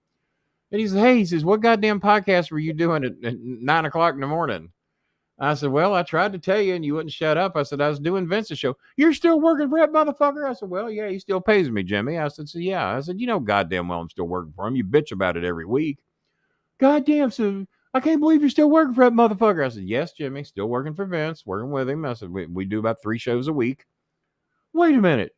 And he says, hey, he says, what goddamn podcast were you doing at 9 o'clock in the morning? I said, well, I tried to tell you and you wouldn't shut up. I said, I was doing Vince's show. You're still working for that motherfucker? I said, well, yeah, he still pays me, Jimmy. I said, so yeah. I said, you know goddamn well I'm still working for him. You bitch about it every week. Goddamn, so I can't believe you're still working for that motherfucker. I said, yes, Jimmy, still working for Vince, working with him. I said, we do about 3 shows a week. Wait a minute.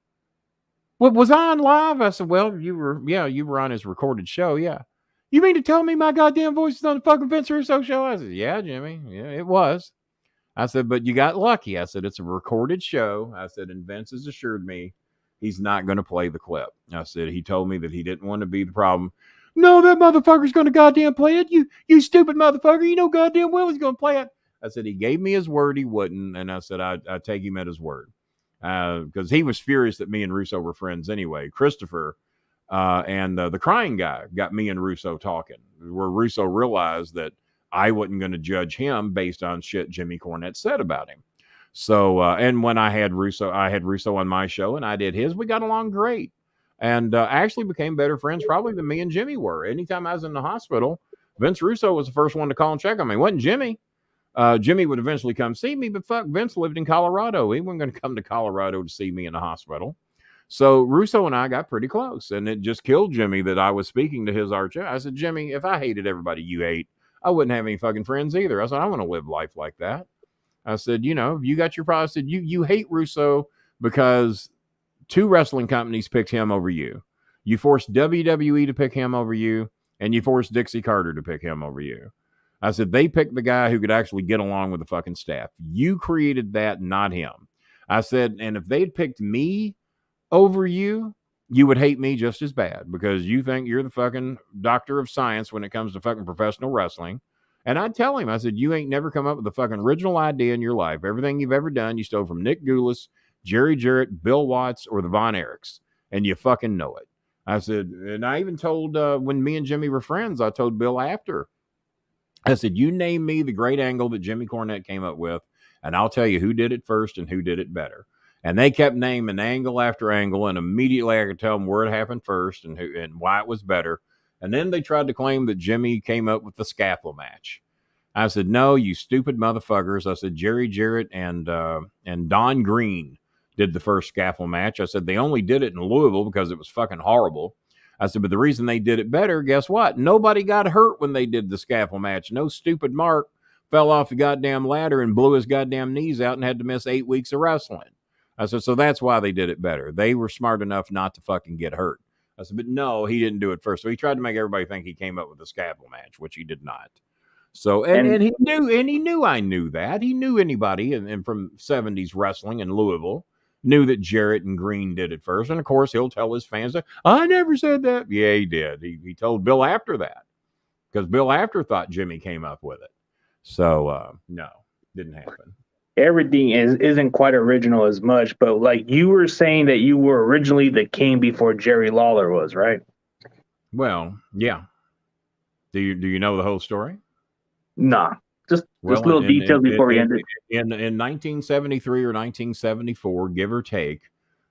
What was I on live? I said, well, you were on his recorded show. Yeah. You mean to tell me my goddamn voice is on the fucking Vince Russo show? I said, yeah, Jimmy. Yeah, it was. I said, but you got lucky. I said, it's a recorded show. I said, and Vince has assured me he's not going to play the clip. I said, he told me that he didn't want to be the problem. No, that motherfucker's going to goddamn play it. You stupid motherfucker. You know goddamn well he's going to play it. I said, he gave me his word he wouldn't. And I said, I'd take him at his word. Because he was furious that me and Russo were friends anyway. Christopher and the crying guy got me and Russo talking, where Russo realized that I wasn't going to judge him based on shit Jimmy Cornette said about him. So, and when I had Russo on my show and I did his, we got along great. And actually became better friends probably than me and Jimmy were. Anytime I was in the hospital, Vince Russo was the first one to call and check on me. It wasn't Jimmy. Jimmy would eventually come see me, but fuck, Vince lived in Colorado. He wasn't going to come to Colorado to see me in the hospital. So Russo and I got pretty close, and it just killed Jimmy that I was speaking to his arch. I said, Jimmy, if I hated everybody you hate, I wouldn't have any fucking friends either. I said, I want to live life like that. I said, you know, you got your problem. I said, you hate Russo because 2 wrestling companies picked him over you. You forced WWE to pick him over you, and you forced Dixie Carter to pick him over you. I said, they picked the guy who could actually get along with the fucking staff. You created that, not him. I said, and if they'd picked me over you, you would hate me just as bad because you think you're the fucking doctor of science when it comes to fucking professional wrestling. And I'd tell him, I said, you ain't never come up with a fucking original idea in your life. Everything you've ever done, you stole from Nick Goulas, Jerry Jarrett, Bill Watts, or the Von Erichs, and you fucking know it. I said, and I even told, when me and Jimmy were friends, I told Bill after, I said, you name me the great angle that Jimmy Cornette came up with, and I'll tell you who did it first and who did it better. And they kept naming angle after angle, and immediately I could tell them where it happened first and who and why it was better. And then they tried to claim that Jimmy came up with the scaffold match. I said, no, you stupid motherfuckers. I said, Jerry Jarrett and Don Green did the first scaffold match. I said, they only did it in Louisville because it was fucking horrible. I said, but the reason they did it better, guess what? Nobody got hurt when they did the scaffold match. No stupid Mark fell off the goddamn ladder and blew his goddamn knees out and had to miss 8 weeks of wrestling. I said, so that's why they did it better. They were smart enough not to fucking get hurt. I said, but no, he didn't do it first. So he tried to make everybody think he came up with the scaffold match, which he did not. So, and he knew I knew that. He knew anybody and from 70s wrestling in Louisville knew that Jarrett and Green did it first. And of course, he'll tell his fans that I never said that. Yeah, he did. He told Bill after that because Bill after thought Jimmy came up with it. So, no, didn't happen. Everything isn't quite original as much, but like you were saying that you were originally the king before Jerry Lawler was, right? Well, yeah. Do you know the whole story? Nah, just little details before we end it. In 1973 or 1974, give or take,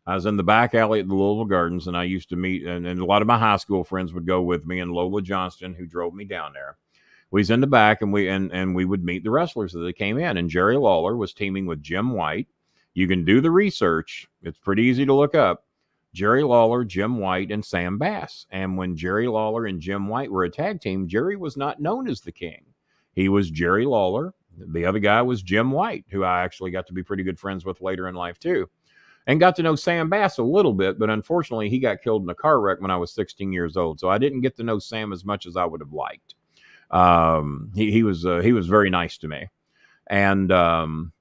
I was in the back alley at the Louisville Gardens, and I used to meet, and a lot of my high school friends would go with me, and Lola Johnston, who drove me down there. We was in the back, and we would meet the wrestlers as they came in. And Jerry Lawler was teaming with Jim White. You can do the research; it's pretty easy to look up. Jerry Lawler, Jim White, and Sam Bass. And when Jerry Lawler and Jim White were a tag team, Jerry was not known as the King. He was Jerry Lawler. The other guy was Jim White, who I actually got to be pretty good friends with later in life too, and got to know Sam Bass a little bit. But unfortunately, he got killed in a car wreck when I was 16 years old, so I didn't get to know Sam as much as I would have liked. He was very nice to me. And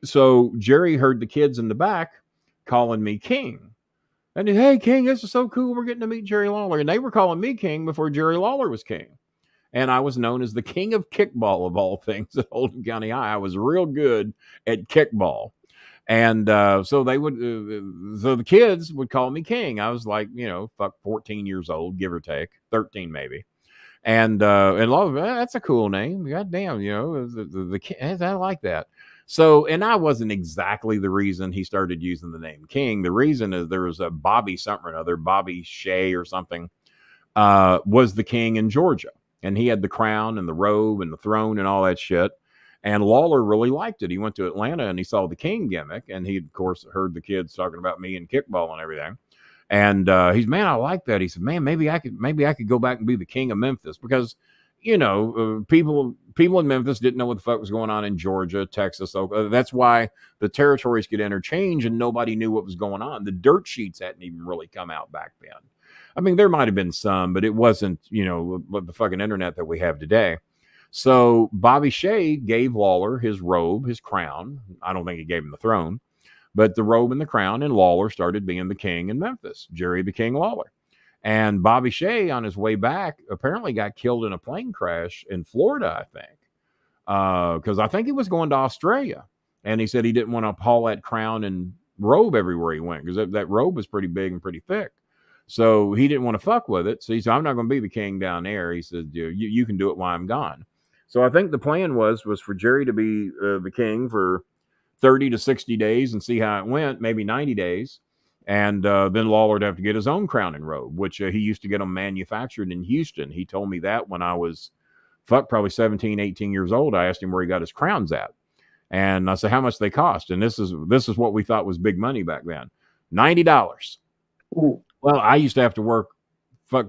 so Jerry heard the kids in the back calling me King. And hey, King, this is so cool. We're getting to meet Jerry Lawler. And they were calling me King before Jerry Lawler was King. And I was known as the King of Kickball of all things at Oldham County High. I was real good at kickball. And so they would, so the kids would call me King. I was like, 14 years old, give or take, 13 maybe. And a lot of that's a cool name. God damn, the I like that. So, and I wasn't exactly the reason he started using the name King. The reason is there was a Bobby something or another, Bobby Shea or something, was the king in Georgia. And he had the crown and the robe and the throne and all that shit. And Lawler really liked it. He went to Atlanta and he saw the King gimmick. And he, of course, heard the kids talking about me and kickball and everything. And he's, man, I like that. He said, man, maybe I could go back and be the king of Memphis because, people in Memphis didn't know what the fuck was going on in Georgia, Texas. That's why the territories could interchange and nobody knew what was going on. The dirt sheets hadn't even really come out back then. I mean, there might have been some, but it wasn't, the fucking internet that we have today. So Bobby Shea gave Lawler his robe, his crown. I don't think he gave him the throne, but the robe and the crown, and Lawler started being the king in Memphis, Jerry the King Lawler. And Bobby Shea, on his way back, apparently got killed in a plane crash in Florida, I think, because I think he was going to Australia. And he said he didn't want to haul that crown and robe everywhere he went because that robe was pretty big and pretty thick. So he didn't want to fuck with it. So he said, I'm not going to be the king down there. He said, you can do it while I'm gone. So I think the plan was for Jerry to be the king for 30 to 60 days and see how it went, maybe 90 days. And then Lawler would have to get his own crown and robe, which he used to get them manufactured in Houston. He told me that when I was, probably 17, 18 years old. I asked him where he got his crowns at. And I said, how much they cost? And this is what we thought was big money back then. $90. Ooh. Well, I used to have to work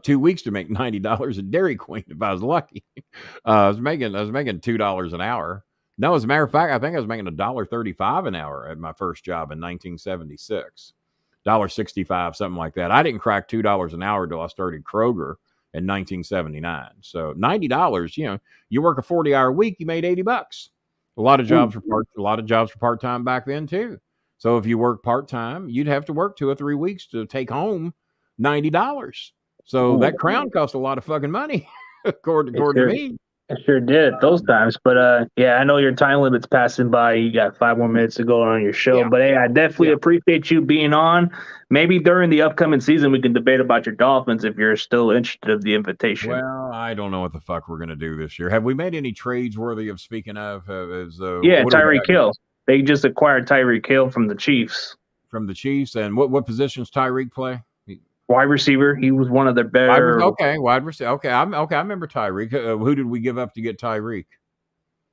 2 weeks to make $90 at Dairy Queen if I was lucky. I was making $2 an hour. No, as a matter of fact, I think I was making $1.35 an hour at my first job in 1976. $1.65, something like that. I didn't crack $2 an hour until I started Kroger in 1979. So $90, you work a 40-hour week, you made $80. A lot of jobs were part-time back then too. So if you work part-time, you'd have to work 2 or 3 weeks to take home $90. So that crown cost a lot of fucking money, according to me. I sure did those times. But yeah, I know your time limit's passing by. You got 5 more minutes to go on your show. Yeah. But hey, I definitely appreciate you being on. Maybe during the upcoming season we can debate about your Dolphins if you're still interested in the invitation. Well, I don't know what the fuck we're gonna do this year. Have we made any trades worthy of speaking of? Yeah, Tyreek Hill. They just acquired Tyreek Hill from the Chiefs. From the Chiefs, and what positions Tyreek play? Wide receiver. He was one of their better. Wide receiver. Okay, I remember Tyreek. Who did we give up to get Tyreek?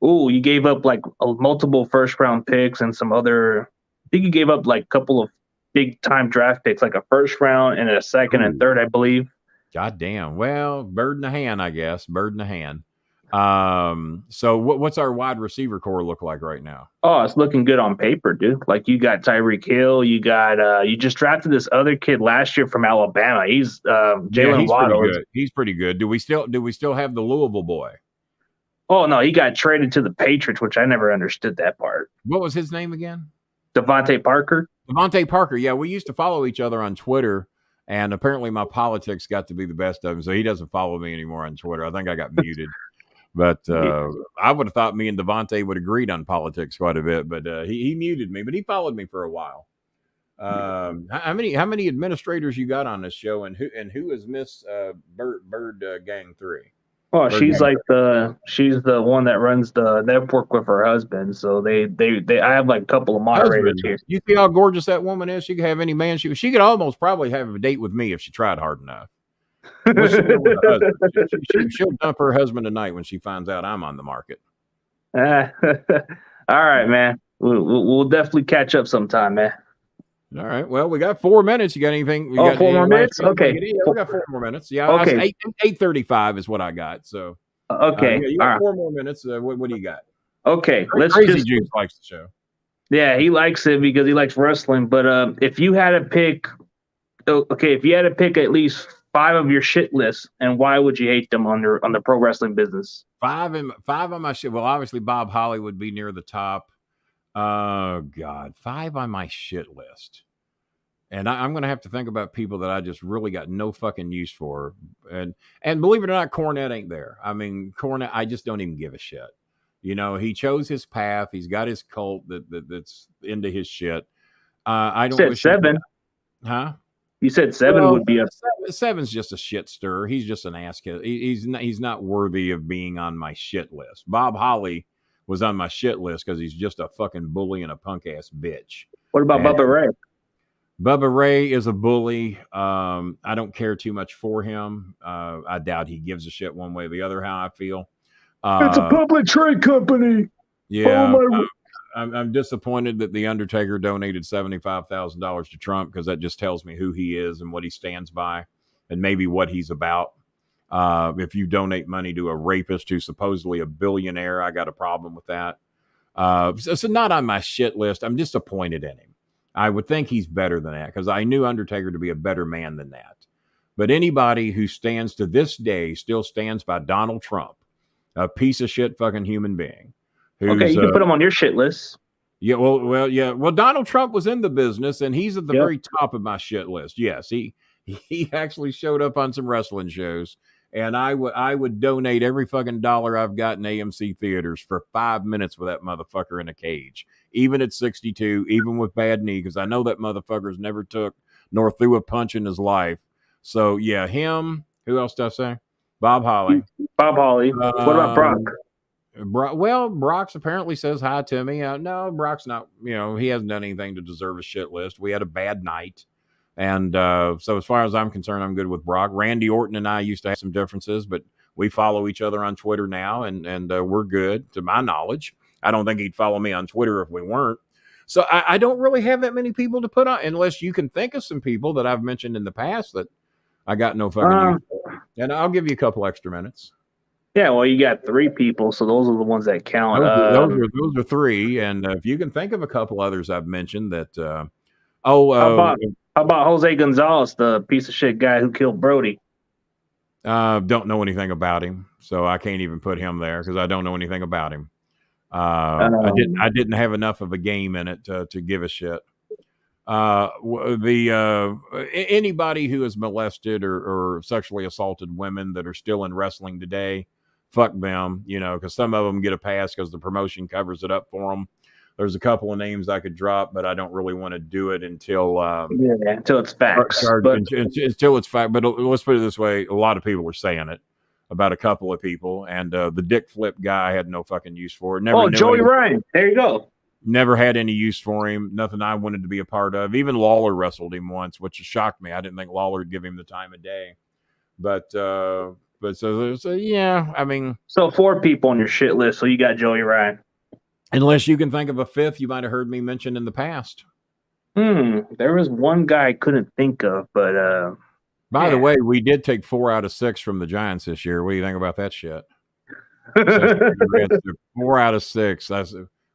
Oh, you gave up like multiple first-round picks and some other. I think you gave up like a couple of big-time draft picks, like a first round and a second and third, I believe. God damn. Well, bird in the hand, I guess. Bird in the hand. So what's our wide receiver core look like right now? Oh, it's looking good on paper, dude. Like you got Tyreek Hill, you got you just drafted this other kid last year from Alabama. He's Jalen Waddle. He's pretty good. Do we still have the Louisville boy? Oh no, he got traded to the Patriots, which I never understood that part. What was his name again? Devontae Parker. Devontae Parker. Yeah, we used to follow each other on Twitter, and apparently my politics got to be the best of him, so he doesn't follow me anymore on Twitter. I think I got muted. But I would have thought me and Devontae would agreed on politics quite a bit, but he muted me, but he followed me for a while. How many administrators you got on this show, and who is Miss Bird Gang 3? Oh, she's the one that runs the network with her husband. So they I have like a couple of moderators here. You see how gorgeous that woman is? She could have any man she could almost probably have a date with me if she tried hard enough. She'll dump her husband tonight when she finds out I'm on the market. All right, man. We'll definitely catch up sometime, man. All right. Well, we got 4 minutes. You got anything? 4 more minutes? Okay. Yeah, we got 4 more minutes. Yeah. Okay. 8:35 is what I got. So. Okay. You got 4 more minutes. What do you got? Okay. Crazy Juice likes the show. Yeah, he likes it because he likes wrestling. But if you had to pick, at least 5 of your shit lists, and why would you hate them on the pro wrestling business? 5 on my shit. Well, obviously Bob Holly would be near the top. Oh God, 5 on my shit list, and I'm gonna have to think about people that I just really got no fucking use for, and believe it or not, Cornette ain't there. I mean, Cornette, I just don't even give a shit. He chose his path. He's got his cult that's into his shit. I don't. You said 7, huh? You said 7 would be a 7's just a shit stir. He's just an ass kid. He's not worthy of being on my shit list. Bob Holly was on my shit list because he's just a fucking bully and a punk ass bitch. What about Bubba Ray? Bubba Ray is a bully. I don't care too much for him. I doubt he gives a shit one way or the other how I feel. It's a public trade company. Yeah. I'm disappointed that The Undertaker donated $75,000 to Trump because that just tells me who he is and what he stands by and maybe what he's about. If you donate money to a rapist who's supposedly a billionaire, I got a problem with that. So not on my shit list. I'm disappointed in him. I would think he's better than that because I knew Undertaker to be a better man than that. But anybody who stands to this day still stands by Donald Trump, a piece of shit fucking human being. Okay, you can put him on your shit list. Yeah, yeah. Well, Donald Trump was in the business, and he's at the very top of my shit list. Yes, he actually showed up on some wrestling shows. And I would donate every fucking dollar I've got in AMC theaters for 5 minutes with that motherfucker in a cage, even at 62, even with bad knee, because I know that motherfucker's never took nor threw a punch in his life. So yeah, him. Who else did I say? Bob Holly. Bob Holly. What about Brock? Well, Brock's apparently says hi to me. No, Brock's not. He hasn't done anything to deserve a shit list. We had a bad night. And so as far as I'm concerned, I'm good with Brock. Randy Orton and I used to have some differences, but we follow each other on Twitter now, and we're good, to my knowledge. I don't think he'd follow me on Twitter if we weren't. So I don't really have that many people to put on, unless you can think of some people that I've mentioned in the past that I got no fucking use for. And I'll give you a couple extra minutes. Yeah, well, you got 3 people, so those are the ones that count. Those are 3, and if you can think of a couple others I've mentioned that. How about Jose Gonzalez, the piece of shit guy who killed Brody? Don't know anything about him, so I can't even put him there because I don't know anything about him. I didn't have enough of a game in it to give a shit. Anybody who has molested or sexually assaulted women that are still in wrestling today, fuck them, because some of them get a pass because the promotion covers it up for them. There's a couple of names I could drop, but I don't really want to do it until it's facts. Until it's fact. But let's put it this way: a lot of people are saying it about a couple of people, and the dick flip guy I had no fucking use for. Joey Ryan. There you go. Never had any use for him. Nothing I wanted to be a part of. Even Lawler wrestled him once, which shocked me. I didn't think Lawler would give him the time of day. But so yeah, I mean. So 4 people on your shit list. So you got Joey Ryan. Unless you can think of a 5th you might have heard me mention in the past. There was one guy I couldn't think of, but by the way, we did take 4 out of 6 from the Giants this year. What do you think about that shit? 4 out of 6.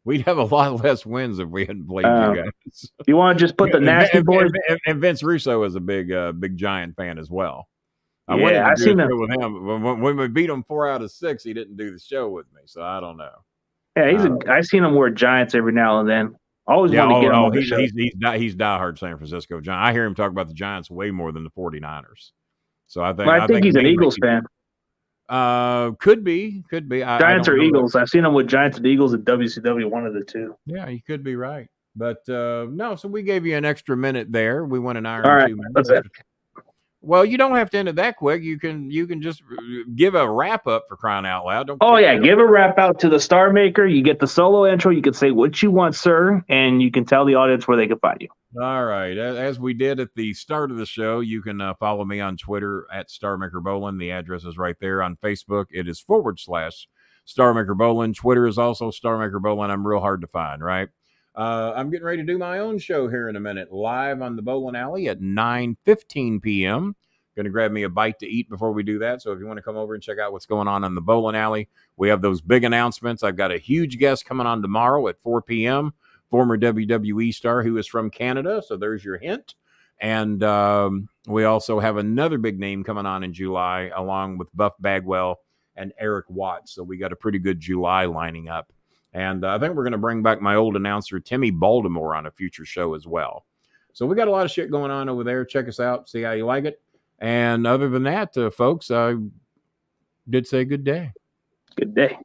We'd have a lot less wins if we hadn't played you guys. You want to just put the nasty boys? And Vince Russo is a big Giant fan as well. I seen him with him. When we beat him 4 out of 6, he didn't do the show with me, so I don't know. Yeah, I've seen him wear Giants every now and then. Always want to get him on the show. He's diehard San Francisco Giant. I hear him talk about the Giants way more than the 49ers. So I think he's an Eagles fan. Could be. Giants or Eagles. I've seen him with Giants and Eagles at WCW, one of the two. Yeah, you could be right. But no, so we gave you an extra minute there. We went an hour and 2 minutes. That's it. Well, you don't have to end it that quick. You can just give a wrap up, for crying out loud. Give a wrap out to the Star Maker. You get the solo intro. You can say what you want, sir, and you can tell the audience where they can find you. All right. As we did at the start of the show, you can follow me on Twitter at Starmaker Bolin. The address is right there. On Facebook, it is /Starmaker Bolin. Twitter is also Starmaker Bolin. I'm real hard to find, right? I'm getting ready to do my own show here in a minute, live on the Bolin Alley at 9:15 p.m. Going to grab me a bite to eat before we do that. So if you want to come over and check out what's going on the Bolin Alley, we have those big announcements. I've got a huge guest coming on tomorrow at 4 p.m., former WWE star who is from Canada. So there's your hint. And we also have another big name coming on in July, along with Buff Bagwell and Eric Watts. So we got a pretty good July lining up. And I think we're going to bring back my old announcer, Timmy Baltimore, on a future show as well. So we got a lot of shit going on over there. Check us out. See how you like it. And other than that, folks, I did say good day. Good day.